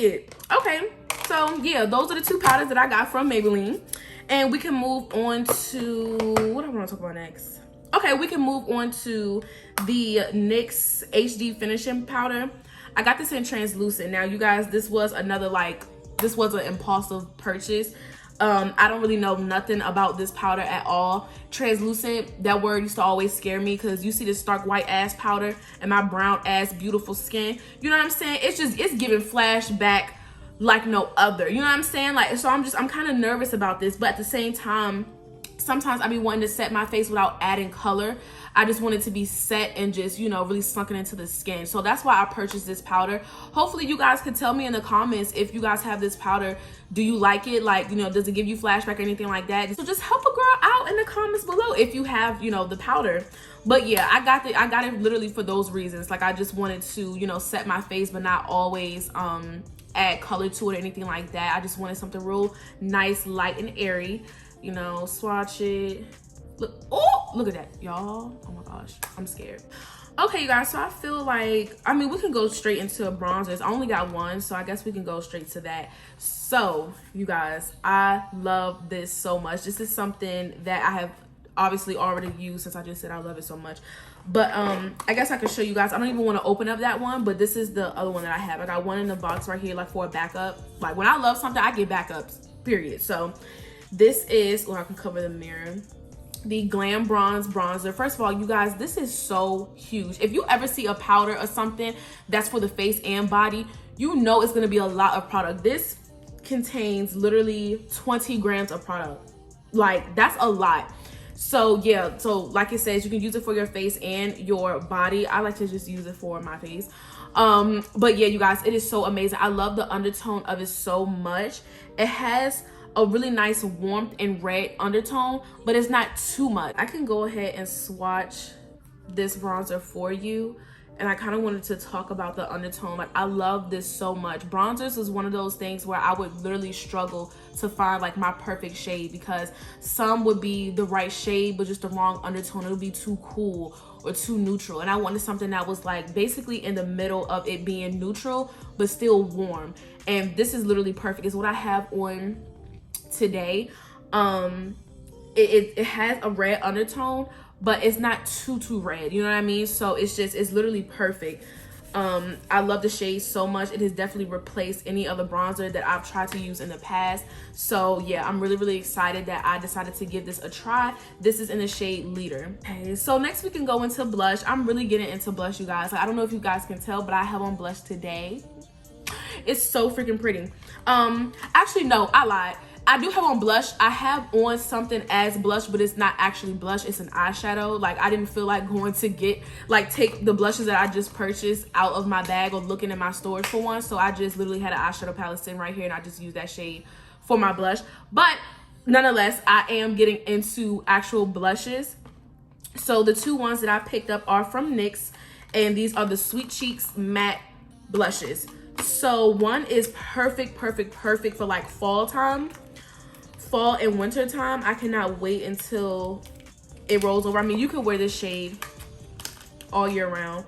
it. Okay, so yeah, those are the two powders that I got from Maybelline. And we can move on to, what I want to talk about next? Okay, we can move on to the NYX HD finishing powder. I got this in translucent. Now you guys, this was another this was an impulsive purchase. I don't really know nothing about this powder at all. Translucent, that word used to always scare me because you see this stark white ass powder and my brown ass beautiful skin. You know what I'm saying? It's giving flashback like no other. You know what I'm saying? Like, so I'm kind of nervous about this, but at the same time, sometimes I be wanting to set my face without adding color. I just want it to be set and just, you know, really sunken into the skin. So that's why I purchased this powder. Hopefully you guys can tell me in the comments if you guys have this powder. Do you like it? Like, you know, does it give you flashback or anything like that? So just help a girl out in the comments below if you have, you know, the powder. But yeah, I got it literally for those reasons. Like, I just wanted to, you know, set my face but not always add color to it or anything like that. I just wanted something real nice, light and airy. You know, swatch it. Look at that, y'all. Oh my gosh, I'm scared. Okay, you guys, so I feel like, I mean, we can go straight into bronzers. I only got one, so I guess we can go straight to that. So, you guys, I love this so much. This is something that I have obviously already used since I just said I love it so much. But I guess I can show you guys. I don't even want to open up that one, but this is the other one that I have. I got one in the box right here, like for a backup. Like, when I love something, I get backups, period. So this is, or I can cover the mirror, the Glam Bronze Bronzer. First of all, you guys, this is so huge. If you ever see a powder or something that's for the face and body, you know it's going to be a lot of product. This contains literally 20 grams of product. Like, that's a lot. So yeah, so like it says, you can use it for your face and your body. I like to just use it for my face. But yeah, you guys, it is so amazing. I love the undertone of it so much. It has a really nice warmth and red undertone, but it's not too much. I can go ahead and swatch this bronzer for you, and I kind of wanted to talk about the undertone. Like, I love this so much. Bronzers is one of those things where I would literally struggle to find like my perfect shade, because some would be the right shade but just the wrong undertone. It would be too cool or too neutral, and I wanted something that was like basically in the middle of it being neutral but still warm, and this is literally perfect. It's what I have on today. It has a red undertone, but it's not too red, you know what I mean? So it's literally perfect. I love the shade so much. It has definitely replaced any other bronzer that I've tried to use in the past. So yeah, I'm really excited that I decided to give this a try. This is in the shade Leader. Okay, so next we can go into blush. I'm really getting into blush, you guys. Like, I don't know if you guys can tell, but I have on blush today. It's so freaking pretty. Actually, no, I lied. I do have on blush. I have on something as blush, but it's not actually blush. It's an eyeshadow. Like, I didn't feel like going to take the blushes that I just purchased out of my bag or looking in my storage for one. So I just literally had an eyeshadow palette sitting right here, and I just used that shade for my blush. But nonetheless, I am getting into actual blushes. So the two ones that I picked up are from NYX, and these are the Sweet Cheeks matte blushes. So one is perfect for like fall and winter time. I cannot wait until it rolls over. I mean, you can wear this shade all year round.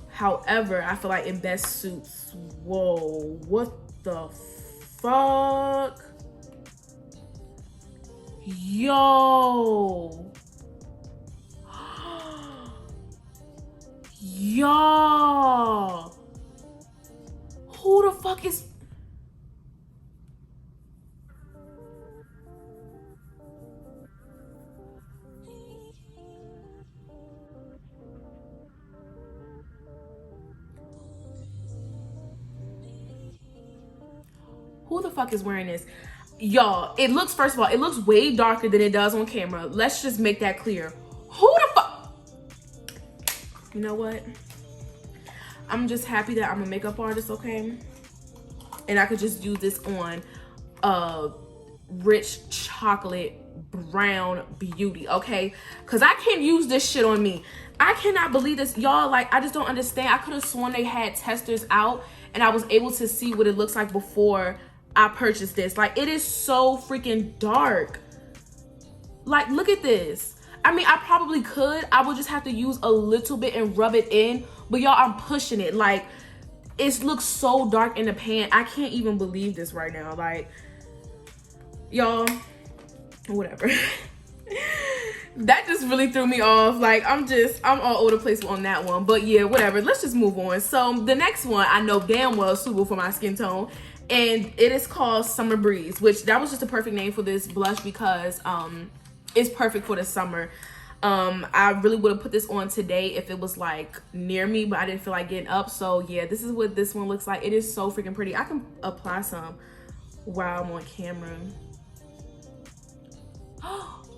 However, I feel like it best suits, whoa, what the fuck? Yo. Y'all. Who the fuck is... Who the fuck is wearing this? Y'all, it looks, first of all, it looks way darker than it does on camera. Let's just make that clear. Who the fuck? You know what? I'm just happy that I'm a makeup artist, okay? And I could just use this on a rich chocolate brown beauty, okay? Because I can't use this shit on me. I cannot believe this. Y'all, like, I just don't understand. I could have sworn they had testers out and I was able to see what it looks like before I purchased this. Like, it is so freaking dark. Like, look at this. I mean, I probably could. I would just have to use a little bit and rub it in. But y'all, I'm pushing it. Like, it looks so dark in the pan. I can't even believe this right now. Like, y'all, whatever. That just really threw me off. Like, I'm all over the place on that one. But yeah, whatever. Let's just move on. So the next one I know damn well is suitable for my skin tone, and it is called Summer Breeze, which that was just a perfect name for this blush because it's perfect for the summer. I really would have put this on today if it was like near me, but I didn't feel like getting up. So yeah, this is what this one looks like. It is so freaking pretty. I can apply some while I'm on camera.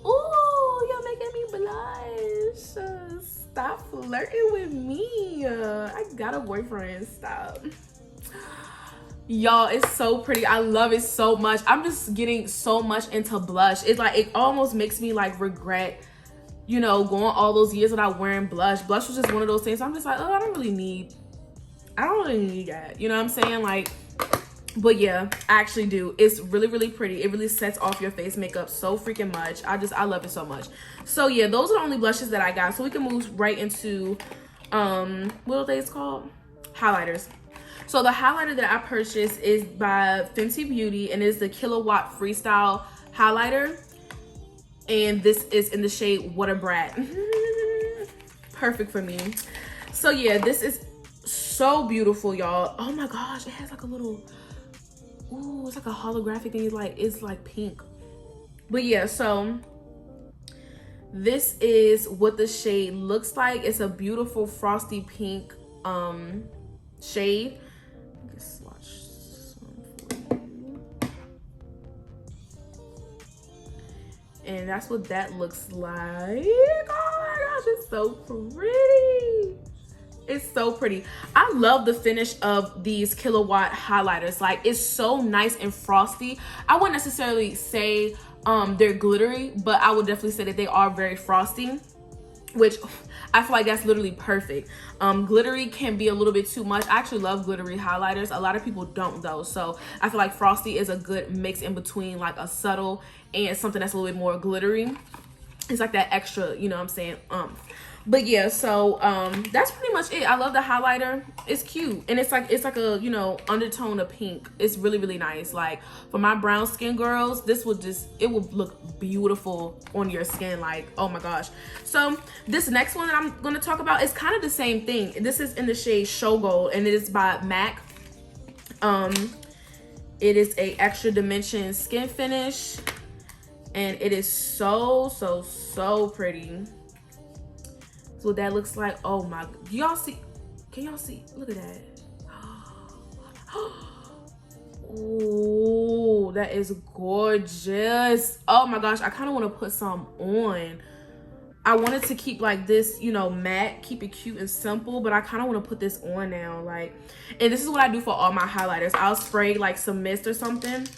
Oh, you're making me blush. Stop flirting with me. I got a boyfriend. Stop. Y'all, it's so pretty. I love it so much. I'm just getting so much into blush. It's like, it almost makes me like regret, you know, going all those years without wearing blush. Blush was just one of those things. So I'm just like, oh, I don't really need that. You know what I'm saying? Like, but yeah, I actually do. It's really, really pretty. It really sets off your face makeup so freaking much. I love it so much. So yeah, those are the only blushes that I got. So we can move right into, what are these called? Highlighters. So the highlighter that I purchased is by Fenty Beauty, and it's the Kilowatt Freestyle highlighter. And this is in the shade What a Brat. Perfect for me. So yeah, this is so beautiful, y'all. Oh my gosh, it has like a little, ooh, it's like a holographic thing. It's like pink. But yeah, so this is what the shade looks like. It's a beautiful frosty pink shade. Let's swatch some for you. And that's what that looks like. Oh my gosh, it's so pretty. It's so pretty. I love the finish of these Kilowatt highlighters. Like, it's so nice and frosty. I wouldn't necessarily say they're glittery, but I would definitely say that they are very frosty, which I feel like that's literally perfect. Glittery can be a little bit too much. I actually love glittery highlighters. A lot of people don't though. So I feel like frosty is a good mix in between like a subtle and something that's a little bit more glittery. It's like that extra, you know what I'm saying? But yeah, so that's pretty much it. I love the highlighter. It's cute, and it's like a, you know, undertone of pink. It's really, really nice. Like, for my brown skin girls, this will just, it will look beautiful on your skin. Like, oh my gosh. So this next one that I'm going to talk about is kind of the same thing. This is in the shade Show Gold, and it is by MAC. It is a extra dimension skin finish, and it is so pretty. What that looks like. Oh my, do y'all see? Can y'all see? Look at that. Oh, that is gorgeous. Oh my gosh, I kind of want to put some on. I wanted to keep like this, you know, matte, keep it cute and simple, but I kind of want to put this on now. Like, and this is what I do for all my highlighters. I'll spray like some mist or something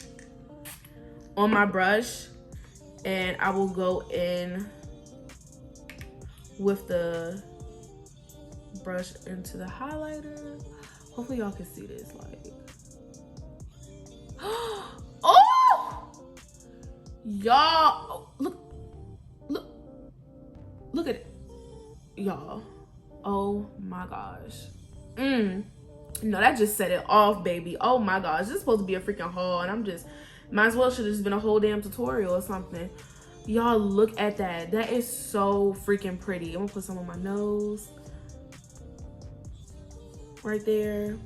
on my brush, and I will go in with the brush into the highlighter. Hopefully y'all can see this. Like, oh, y'all, look at it, y'all. Oh my gosh. No, that just set it off, baby. Oh my gosh, this is supposed to be a freaking haul, and I'm just, might as well should have just been a whole damn tutorial or something. Y'all, look at that. That is so freaking pretty. I'm gonna put some on my nose. Right there.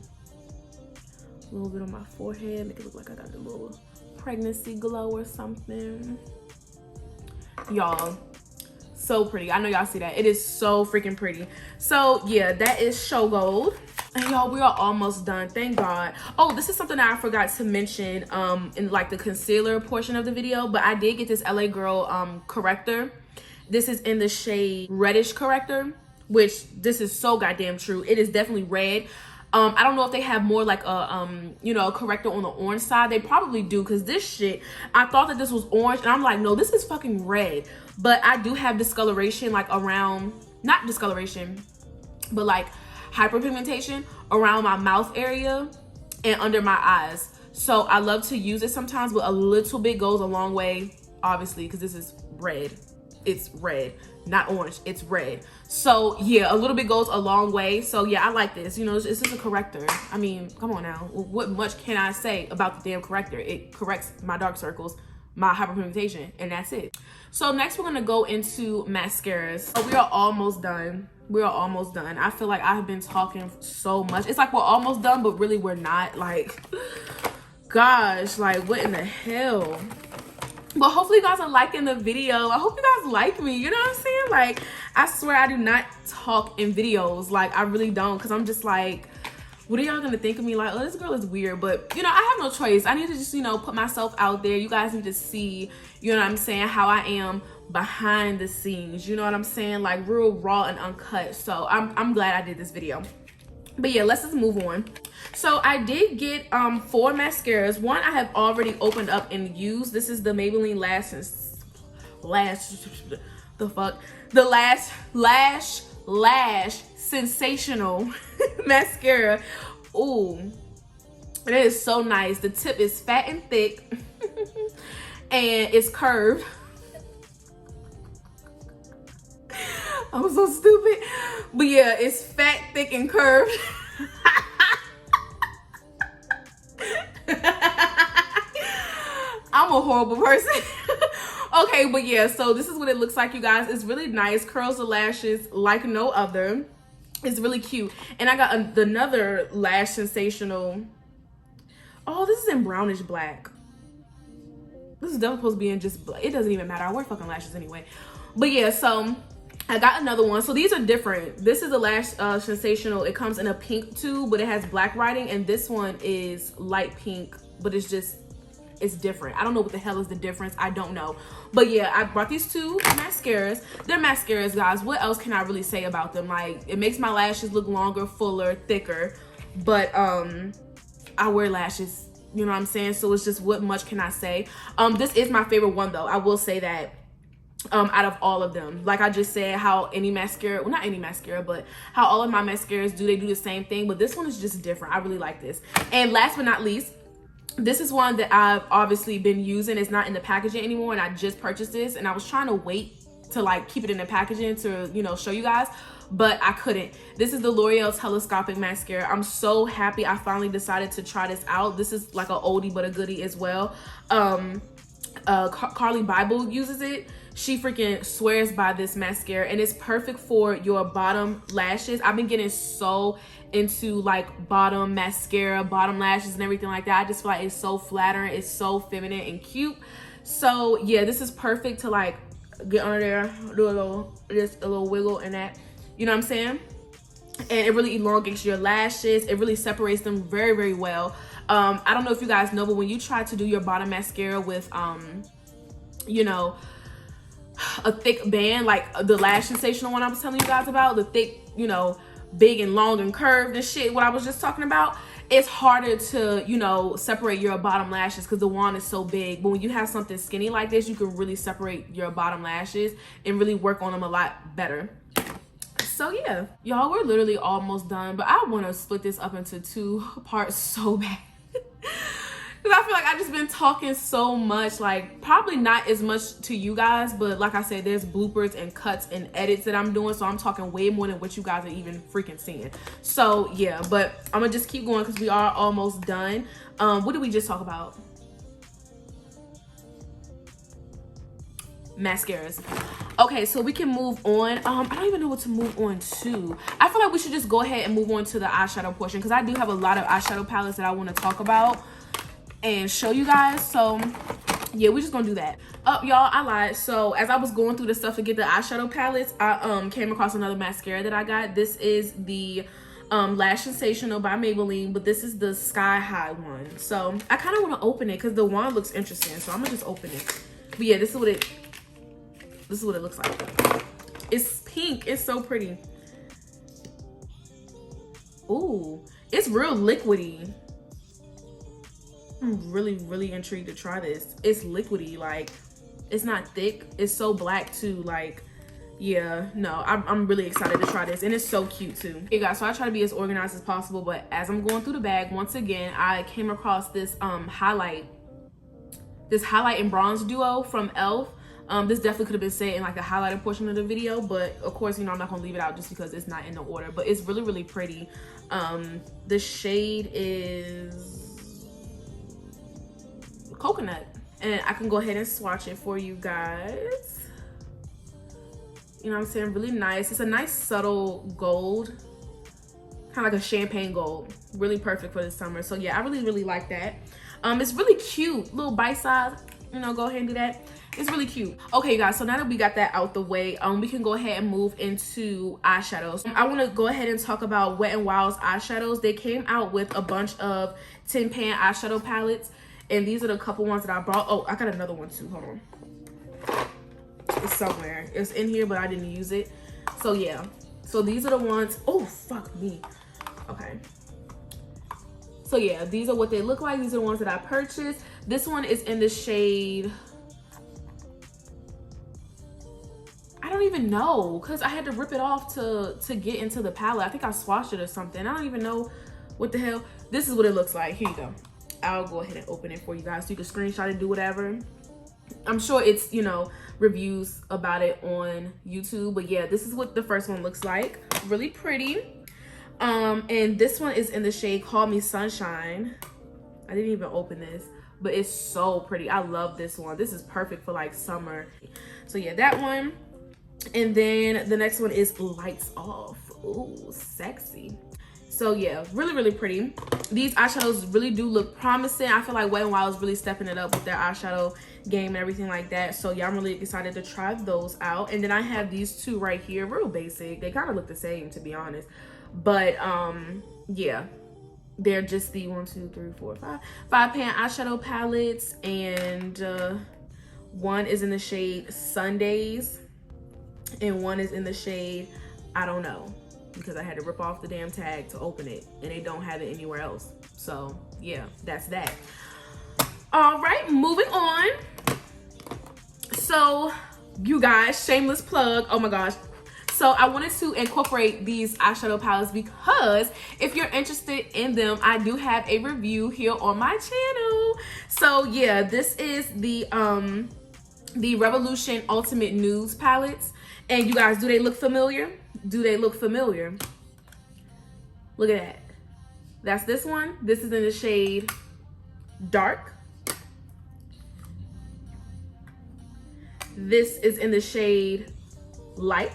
A little bit on my forehead. Make it look like I got the little pregnancy glow or something. Y'all, so pretty. I know y'all see that. It is so freaking pretty. So yeah, that is Show Gold. And y'all, we are almost done, thank God. Oh, this is something that I forgot to mention in like the concealer portion of the video, but I did get this LA Girl corrector. This is in the shade Reddish Corrector, which this is so goddamn true. It is definitely red. I don't know if they have more like a you know, a corrector on the orange side. They probably do, because this shit, I thought that this was orange, and I'm like, no, this is fucking red. But I do have discoloration like around, not discoloration, but like hyperpigmentation around my mouth area and under my eyes. So I love to use it sometimes, but a little bit goes a long way, obviously, because this is red. it's red, not orange, it's red. So yeah, a little bit goes a long way. So yeah, I like this. You know, it's just a corrector. I mean, come on now, what much can I say about the damn corrector? It corrects my dark circles, my hyperpigmentation, and that's it. So next we're gonna go into mascaras. So we are almost done. We are almost done. I feel like I have been talking so much. It's like we're almost done, but really we're not. Like, gosh, like what in the hell? But hopefully you guys are liking the video. I hope you guys like me, you know what I'm saying? Like, I swear I do not talk in videos. Like, I really don't, because I'm just like, what are y'all gonna think of me? Like, oh, this girl is weird. But, you know, I have no choice. I need to just, you know, put myself out there. You guys need to see, you know what I'm saying, how I am behind the scenes. You know what I'm saying? Like, real raw and uncut. So, I'm glad I did this video. But yeah, let's just move on. So I did get 4 mascaras. One I have already opened up and used. This is the Maybelline Lash Sensational mascara. Ooh, it is so nice. The tip is fat and thick and it's curved. I'm so stupid. But yeah, it's fat, thick, and curved. I'm a horrible person. Okay, but yeah, so this is what it looks like, you guys. It's really nice. Curls the lashes like no other. It's really cute. And I got another Lash Sensational. Oh, this is in brownish black. This is definitely supposed to be in just black. It doesn't even matter. I wear fucking lashes anyway. But yeah, so I got another one. So these are different. This is a Lash Sensational. It comes in a pink tube, but it has black writing. And this one is light pink, but it's different. I don't know what the hell is the difference. I don't know. But yeah, I brought these 2 mascaras. They're mascaras, guys. What else can I really say about them? Like, it makes my lashes look longer, fuller, thicker. But I wear lashes, you know what I'm saying? So it's just, what much can I say? This is my favorite one though. I will say that. Out of all of them, like I just said, how any mascara, well, not any mascara, but how all of my mascaras they do the same thing, but this one is just different. I really like this. And last but not least, this is one that I've obviously been using. It's not in the packaging anymore, and I just purchased this, and I was trying to wait to like keep it in the packaging to, you know, show you guys, but I couldn't. This is the L'Oreal Telescopic Mascara. I'm so happy I finally decided to try this out. This is like a oldie but a goodie as well. Carly Bible uses it. She freaking swears by this mascara, and it's perfect for your bottom lashes. I've been getting so into like bottom mascara, bottom lashes and everything like that. I just feel like it's so flattering, it's so feminine and cute. So yeah, this is perfect to like get under there, do a little wiggle and that, you know what I'm saying? And it really elongates your lashes. It really separates them very, very well. I don't know if you guys know, but when you try to do your bottom mascara with you know, a thick band, like the Lash Sensational one I was telling you guys about, the thick, you know, big and long and curved and shit, what I was just talking about, it's harder to, you know, separate your bottom lashes because the wand is so big. But when you have something skinny like this, you can really separate your bottom lashes and really work on them a lot better. So yeah, y'all, we're literally almost done, but I want to split this up into 2 parts so bad. Because I feel like I've just been talking so much, like probably not as much to you guys, but like I said, there's bloopers and cuts and edits that I'm doing, so I'm talking way more than what you guys are even freaking seeing. So yeah, but I'm gonna just keep going because we are almost done. What did we just talk about? Mascaras. Okay, so we can move on. I don't even know what to move on to. I feel like we should just go ahead and move on to the eyeshadow portion because I do have a lot of eyeshadow palettes that I want to talk about and show you guys. So yeah, we're just gonna do that. Y'all, I lied. So as I was going through the stuff to get the eyeshadow palettes, I came across another mascara that I got. This is the Lash Sensational by Maybelline, but this is the Sky High one. So I kind of want to open it because the wand looks interesting, so I'm gonna just open it. But yeah, this is what it looks like. It's pink. It's so pretty. Ooh, it's real liquidy. I'm really intrigued to try this. It's liquidy, like it's not thick. It's so black too. Like, yeah, no, I'm really excited to try this, and it's so cute too. Okay guys, so I try to be as organized as possible, but as I'm going through the bag, once again, I came across this highlight and bronze duo from e.l.f. This definitely could have been said in like the highlighted portion of the video, but of course, you know, I'm not gonna leave it out just because it's not in the order, but it's really, really pretty. The shade is coconut, and I can go ahead and swatch it for you guys. You know what I'm saying? Really nice. It's a nice subtle gold, kind of like a champagne gold. Really perfect for the summer. So yeah, I really, really like that. It's really cute, little bite size. You know, go ahead and do that. It's really cute. Okay, guys, so now that we got that out the way, we can go ahead and move into eyeshadows. I want to go ahead and talk about Wet n Wild's eyeshadows. They came out with a bunch of 10-pan eyeshadow palettes, and these are the couple ones that I bought. Oh, I got another one too. Hold on. It's somewhere. It's in here, but I didn't use it. So yeah. So these are the ones. Oh, fuck me. Okay. So yeah, these are what they look like. These are the ones that I purchased. This one is in the shade, I don't even know, because I had to rip it off to get into the palette. I think I swatched it or something. I don't even know what the hell. This is what it looks like. Here you go. I'll go ahead and open it for you guys so you can screenshot it, do whatever. I'm sure it's, you know, reviews about it on YouTube, but yeah, this is what the first one looks like. Really pretty. And this one is in the shade Call Me Sunshine. I didn't even open this, but it's so pretty. I love this one. This is perfect for like summer. So yeah, that one. And then the next one is Lights Off. Ooh, sexy. So yeah, really, really pretty. These eyeshadows really do look promising. I feel like Wet n Wild is really stepping it up with their eyeshadow game and everything like that. So yeah, I'm really excited to try those out. And then I have these two right here, real basic. They kind of look the same, to be honest. But yeah, they're just the 5-pan eyeshadow palettes, and one is in the shade Sundays and one is in the shade I Don't Know, because I had to rip off the damn tag to open it and they don't have it anywhere else. So yeah, that's that. All right, moving on. So you guys, shameless plug, oh my gosh. So I wanted to incorporate these eyeshadow palettes because if you're interested in them, I do have a review here on my channel. So yeah, this is the Revolution Ultimate Nudes palettes. And you guys, do they look familiar? Do they look familiar? Look at that. That's this one. This is in the shade Dark. This is in the shade Light.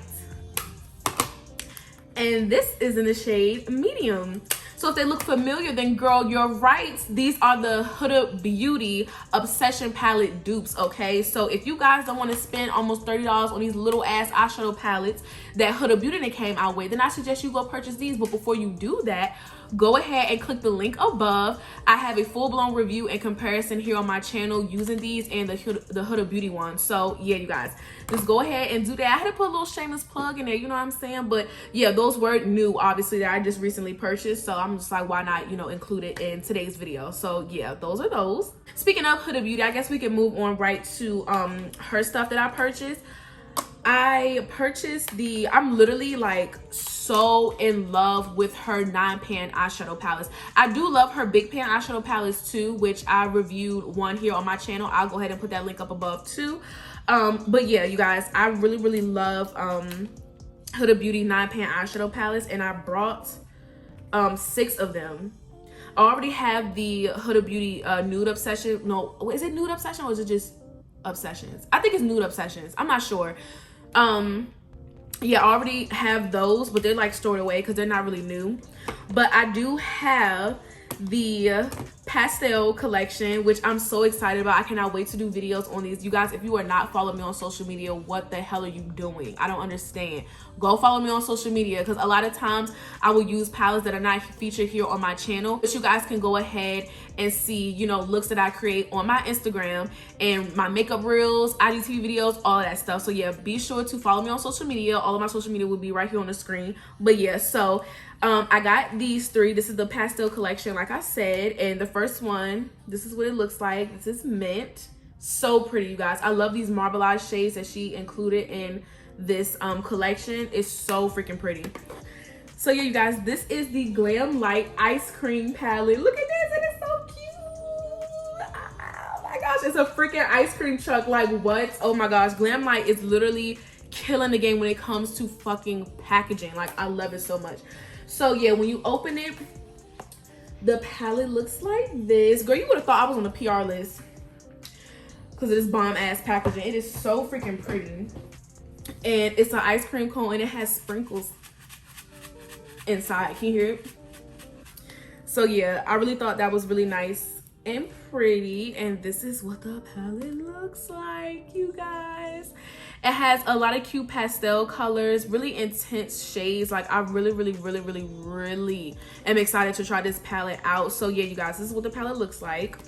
And this is in the shade Medium. So if they look familiar, then girl, you're right. These are the Huda Beauty Obsession Palette dupes, okay? So if you guys don't want to spend almost $30 on these little ass eyeshadow palettes that Huda Beauty came out with, then I suggest you go purchase these. But before you do that, go ahead and click the link above. I have a full-blown review and comparison here on my channel using these and the Huda Beauty one. So yeah, you guys, just go ahead and do that. I had to put a little shameless plug in there, you know what I'm saying? But yeah, those were new, obviously, that I just recently purchased. So I'm just like, why not, you know, include it in today's video? So yeah, those are those. Speaking of Huda Beauty, I guess we can move on right to her stuff that I purchased. I purchased I'm literally like so in love with her 9-pan eyeshadow palettes. I do love her big pan eyeshadow palettes too, which I reviewed one here on my channel. I'll go ahead and put that link up above too. But yeah, you guys, I really, really love Huda Beauty 9-pan eyeshadow palettes, and I brought 6 of them. I already have the Huda Beauty Nude Obsession. No, is it Nude Obsession or is it just Obsessions? I think it's Nude Obsessions. I'm not sure. Yeah, I already have those, but they're like stored away because they're not really new. But I do have the pastel collection, which I'm so excited about. I cannot wait to do videos on these. You guys, if you are not following me on social media, what the hell are you doing? I don't understand. Go follow me on social media, because a lot of times I will use palettes that are not featured here on my channel, but you guys can go ahead and see, you know, looks that I create on my Instagram and my makeup reels, IGTV videos, all of that stuff. So yeah, be sure to follow me on social media. All of my social media will be right here on the screen. But yeah, so I got these 3. This is the pastel collection, like I said, and the first one, this is what it looks like. This is Mint. So pretty, you guys. I love these marbleized shades that she included in this collection. It's so freaking pretty. So yeah, you guys, this is the Glam Light Ice Cream palette. Look at this, and it's so cute. Oh my gosh, it's a freaking ice cream truck. Like, what? Oh my gosh, Glamlight is literally killing the game when it comes to fucking packaging. Like, I love it so much. So yeah, when you open it, the palette looks like this. Girl, you would have thought I was on the PR list because of this bomb ass packaging. It is so freaking pretty. And it's an ice cream cone and it has sprinkles inside. Can you hear it? So yeah, I really thought that was really nice and pretty. And this is what the palette looks like, you guys. It has a lot of cute pastel colors, really intense shades. Like, I really am excited to try this palette out. So yeah, you guys, this is what the palette looks like.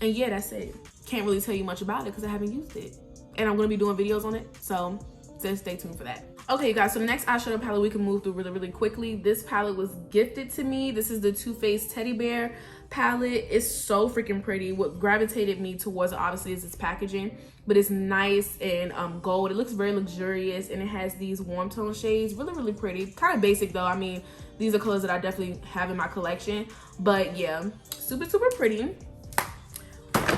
And yeah, that's it. Can't really tell you much about it because I haven't used it. And I'm going to be doing videos on it. So just stay tuned for that. Okay, you guys, so the next eyeshadow palette we can move through really quickly. This palette was gifted to me. This is the Too Faced Teddy Bear palette. It's so freaking pretty. What gravitated me towards it, obviously, is its packaging, but it's nice and gold. It looks very luxurious, and it has these warm tone shades. Really pretty. Kind of basic though. I mean, these are colors that I definitely have in my collection, but yeah, super pretty.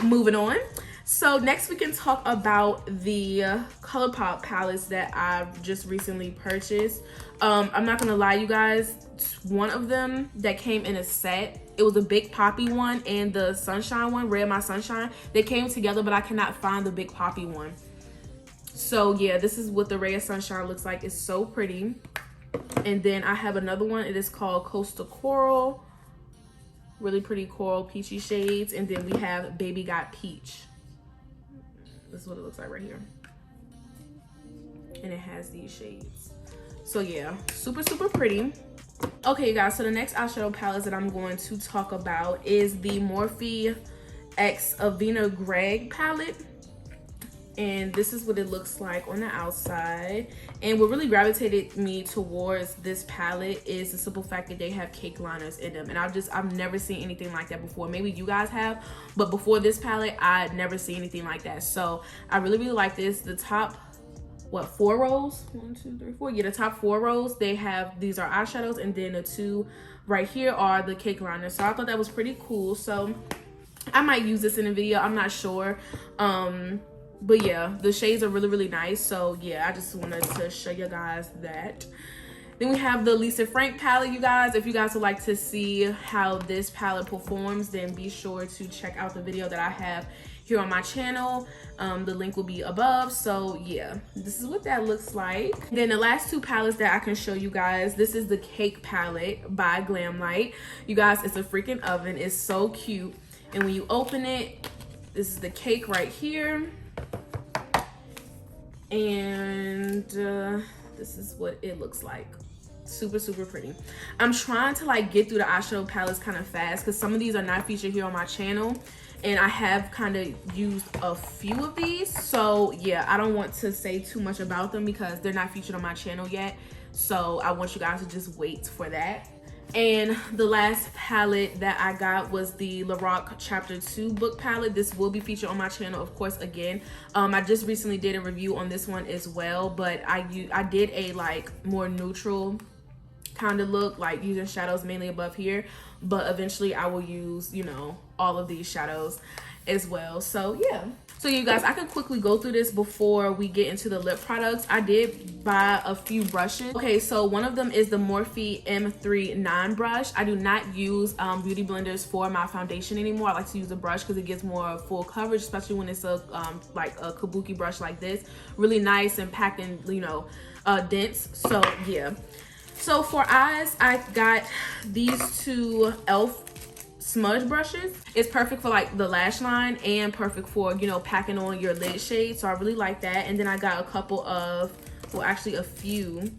Moving on. So next we can talk about the ColourPop palettes that I've just recently purchased. I'm not gonna lie, you guys, one of them that came in a set, it was a Big Poppy one and the Sunshine one, Red My Sunshine. They came together, but I cannot find the Big Poppy one. So yeah, this is what the Red Sunshine looks like. It's so pretty. And then I have another one. It is called Coastal Coral. Really pretty coral peachy shades. And then we have Baby Got Peach. This is what it looks like right here. And it has these shades. So yeah, super pretty. Okay, you guys, so the next eyeshadow palette that I'm going to talk about is the Morphe X Avena Greg palette. And this is what it looks like on the outside. And what really gravitated me towards this palette is the simple fact that they have cake liners in them. And I've never seen anything like that before. Maybe you guys have, but before this palette, I'd never seen anything like that. So I really like this. The top, what, 4 rows? 1, 2, 3, 4. Yeah, the top 4 rows, they have, these are eyeshadows, and then the 2 right here are the cake liners. So I thought that was pretty cool. So I might use this in a video. I'm not sure. But yeah, the shades are really nice. So yeah, I just wanted to show you guys that. Then we have the Lisa Frank palette, you guys. If you guys would like to see how this palette performs, then be sure to check out the video that I have here on my channel. The link will be above. So yeah, this is what that looks like. Then the last 2 palettes that I can show you guys, this is the Cake palette by Glamlight. You guys, it's a freaking oven. It's so cute. And when you open it, this is the cake right here. And this is what it looks like. Super pretty. I'm trying to like get through the eyeshadow palettes kind of fast because some of these are not featured here on my channel, and I have kind of used a few of these. So yeah, I don't want to say too much about them because they're not featured on my channel yet. So I want you guys to just wait for that. And the last palette that I got was the Lorac Chapter 2 book palette. This will be featured on my channel, of course, again. I just recently did a review on this one as well, but I did a like more neutral kind of look, like using shadows mainly above here. But eventually I will use, you know, all of these shadows as well. So yeah. So you guys, I can quickly go through this before we get into the lip products. I did buy a few brushes. Okay, so one of them is the Morphe M39 brush. I do not use beauty blenders for my foundation anymore. I like to use a brush because it gives more full coverage, especially when it's a like a kabuki brush like this. Really nice and packed and, you know, dense. So yeah. So for eyes, I got these 2 e.l.f. smudge brushes. It's perfect for like the lash line and perfect for, you know, packing on your lid shade. So I really like that. And then I got a couple of, well, actually a few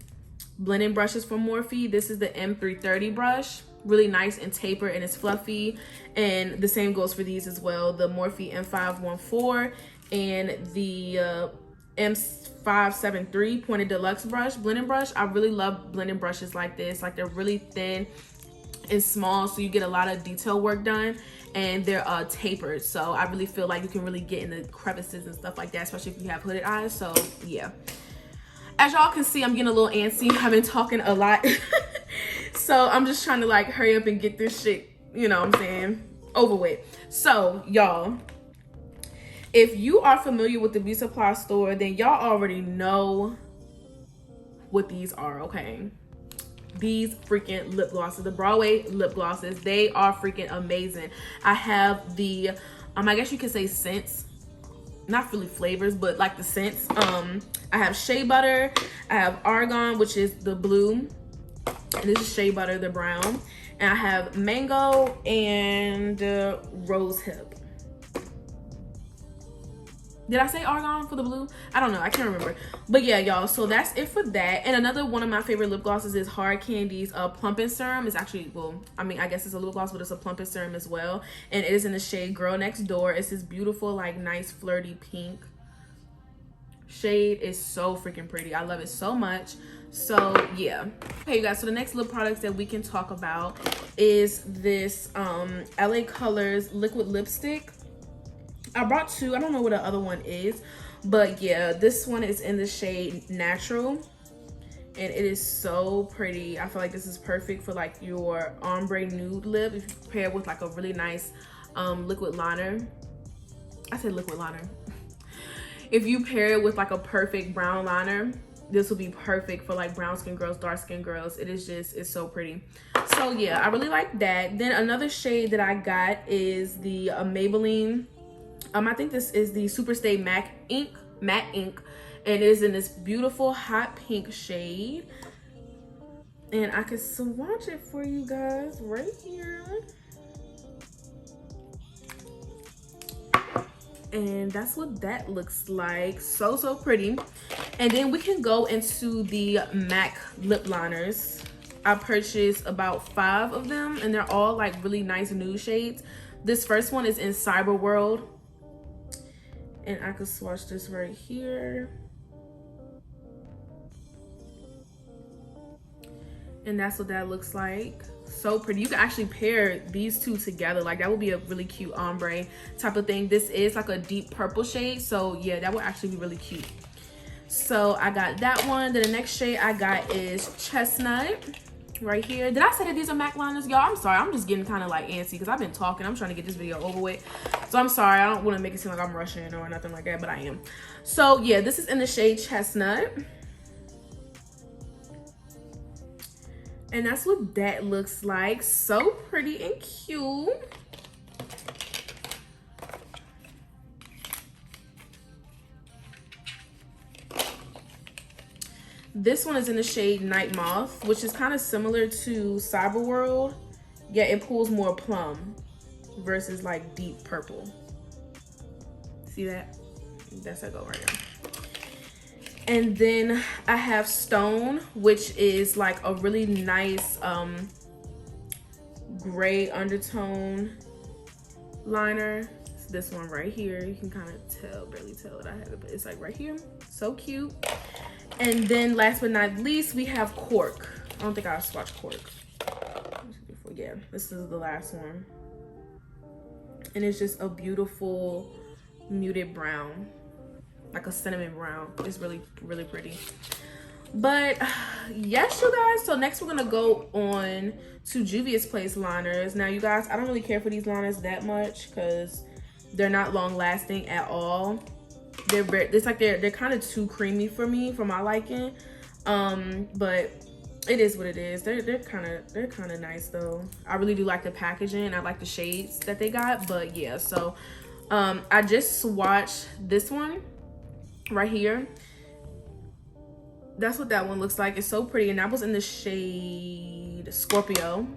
blending brushes from Morphe. This is the M330 brush. Really nice and tapered, and it's fluffy. And the same goes for these as well. The Morphe M514 and the M573 pointed deluxe brush, blending brush. I really love blending brushes like this. Like, they're really thin and small, so you get a lot of detail work done, and they're tapered, so I really feel like you can really get in the crevices and stuff like that, especially if you have hooded eyes. So yeah, as y'all can see, I'm getting a little antsy. I've been talking a lot so I'm just trying to like hurry up and get this shit, you know what I'm saying, over with. So y'all, If you are familiar with the beauty supply store, then y'all already know what these are, okay? These freaking lip glosses, the Broadway lip glosses, they are freaking amazing. I have the I guess you could say scents, not really flavors, but like the scents. I have shea butter, I have argan, which is the blue, and this is shea butter, the brown, and I have mango and rose hip. Did I say argan for the blue? I don't know, I can't remember. But yeah, y'all, so that's it for that. And another one of my favorite lip glosses is Hard Candy's plumping serum. It's actually, well, I mean, I guess it's a lip gloss, but it's a plumping serum as well. And it is in the shade Girl Next Door. It's this beautiful, like, nice flirty pink shade. Is so freaking pretty. I love it so much. So yeah, okay, you guys, so the next lip products that we can talk about is this LA Colors liquid lipstick. I brought two. I don't know what the other one is, but yeah, this one is in the shade Natural, and it is so pretty. I feel like this is perfect for like your ombre nude lip if you pair it with like a really nice liquid liner. I said liquid liner. If you pair it with like a perfect brown liner, this will be perfect for like brown skin girls, dark skin girls. It is just, it's so pretty. So yeah, I really like that. Then another shade that I got is the Maybelline. I think this is the Superstay Matte Ink, and it is in this beautiful hot pink shade. And I can swatch it for you guys right here. And that's what that looks like. So, so pretty. And then we can go into the MAC lip liners. I purchased about 5 of them, and they're all like really nice nude shades. This first one is in Cyber World. And I could swatch this right here. And that's what that looks like. So pretty. You can actually pair these two together. Like that would be a really cute ombre type of thing. This is like a deep purple shade. So yeah, that would actually be really cute. So I got that one. Then the next shade I got is Chestnut. Right here. Did I say that these are MAC liners? Y'all, I'm sorry. I'm just getting kind of like antsy because I've been talking. I'm trying to get this video over with. So I'm sorry. I don't want to make it seem like I'm rushing or nothing like that, but I am. So yeah, this is in the shade Chestnut. And that's what that looks like. So pretty and cute. This one is in the shade Night Moth, which is kind of similar to Cyber World. Yeah, it pulls more plum versus like deep purple. See that? That's how I go right now. And then I have Stone, which is like a really nice gray undertone liner. It's this one right here. You can kind of tell, barely tell that I have it, but it's like right here. So cute. And then last but not least, we have Cork. I don't think I swatched Cork. Yeah, this is the last one. And it's just a beautiful muted brown, like a cinnamon brown. It's really, really pretty. But yes, you guys, so next we're gonna go on to Juvia's Place liners. Now you guys, I don't really care for these liners that much because they're not long lasting at all. They're kind of too creamy for me, for my liking. But it is what it is. They're kind of nice though. I really do like the packaging. I like the shades that they got. But yeah, so I just swatched this one right here. That's what that one looks like. It's so pretty, and that was in the shade Scorpio.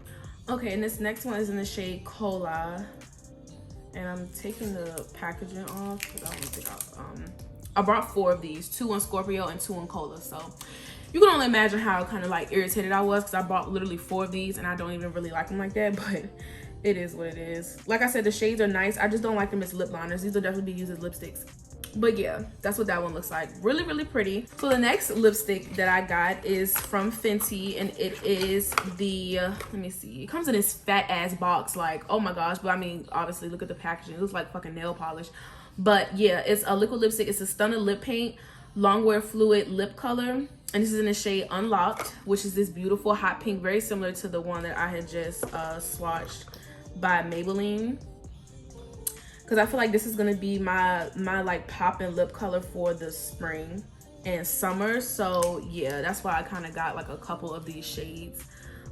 Okay, and this next one is in the shade Cola. And I'm taking the packaging off because I don't think I brought 4 of these, 2 on Scorpio and 2 on Cola. So you can only imagine how kind of like irritated I was because I bought literally 4 of these and I don't even really like them like that, but it is what it is. Like I said, the shades are nice. I just don't like them as lip liners. These will definitely be used as lipsticks. But yeah, that's what that one looks like. Really, really pretty. So the next lipstick that I got is from Fenty, and it is the, let me see. It comes in this fat ass box, like, oh my gosh. But I mean, obviously, look at the packaging. It looks like fucking nail polish. But yeah, it's a liquid lipstick. It's a Stunner lip paint, longwear fluid lip color. And this is in the shade Unlocked, which is this beautiful hot pink, very similar to the one that I had just swatched by Maybelline. because I feel like this is gonna be my like popping lip color for the spring and summer. So yeah, that's why I kind of got like a couple of these shades.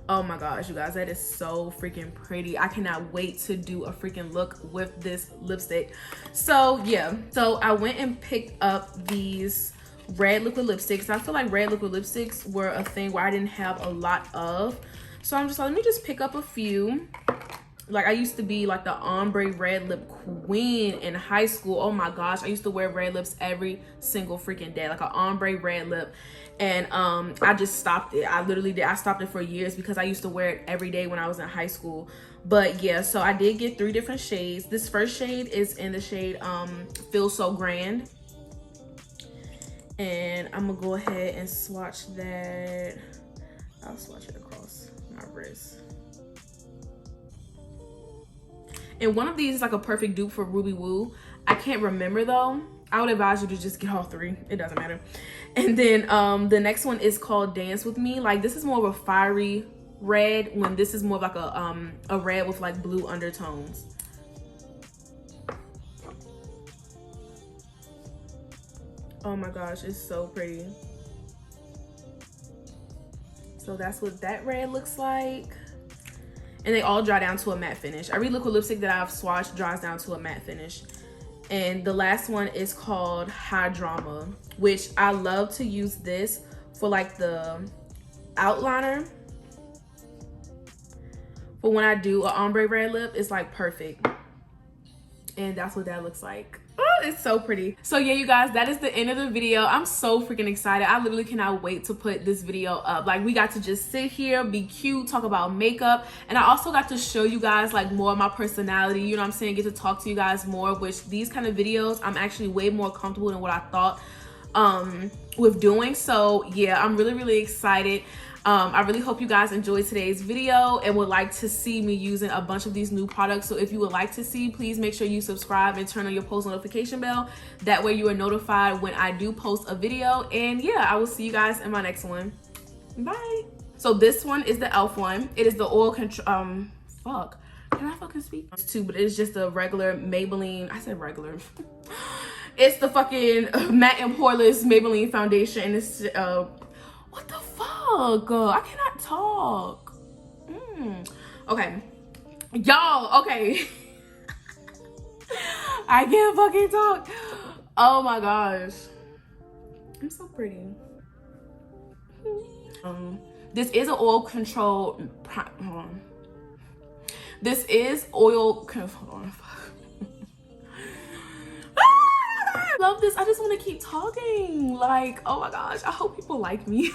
Oh my gosh, you guys, that is so freaking pretty. I cannot wait to do a freaking look with this lipstick. So yeah, so I went and picked up these red liquid lipsticks. I feel like red liquid lipsticks were a thing where I didn't have a lot of. So I'm just like, let me just pick up a few. Like, I used to be like the ombre red lip queen in high school. Oh my gosh, I used to wear red lips every single freaking day, like an ombre red lip. And I just stopped it. I literally did. I stopped it for years because I used to wear it every day when I was in high school. But yeah, so I did get 3 different shades. This first shade is in the shade Feel So Grand. And I'm gonna go ahead and swatch that. I'll swatch it across my wrist. And one of these is like a perfect dupe for Ruby Woo. I can't remember though. I would advise you to just get all 3. It doesn't matter. And then the next one is called Dance With Me. Like, this is more of a fiery red, when this is more of like a red with like blue undertones. Oh my gosh, it's so pretty. So that's what that red looks like. And they all dry down to a matte finish. Every liquid lipstick that I've swatched dries down to a matte finish. And the last one is called High Drama, which I love to use this for like the outliner. But when I do an ombre red lip, it's like perfect. And that's what that looks like. Oh, it's so pretty. So yeah, you guys, that is the end of the video. I'm so freaking excited. I literally cannot wait to put this video up. Like, we got to just sit here, be cute, talk about makeup, and I also got to show you guys like more of my personality, you know what I'm saying, get to talk to you guys more, which these kind of videos I'm actually way more comfortable than what I thought with doing. So yeah, I'm really excited. I really hope you guys enjoyed today's video and would like to see me using a bunch of these new products. So if you would like to see, please make sure you subscribe and turn on your post notification bell. That way you are notified when I do post a video. And yeah, I will see you guys in my next one. Bye. So this one is the e.l.f. one. It is the oil control, fuck. Can I fucking speak? It's too, but it's just a regular Maybelline. I said regular. It's the fucking matte and poreless Maybelline foundation. And it's, what the fuck? I cannot talk. Okay. Y'all, okay. I can't fucking talk. Oh my gosh. I'm so pretty. This is an oil control. Hold on. This is oil. Hold on. I love this. I just want to keep talking. Like, oh my gosh. I hope people like me.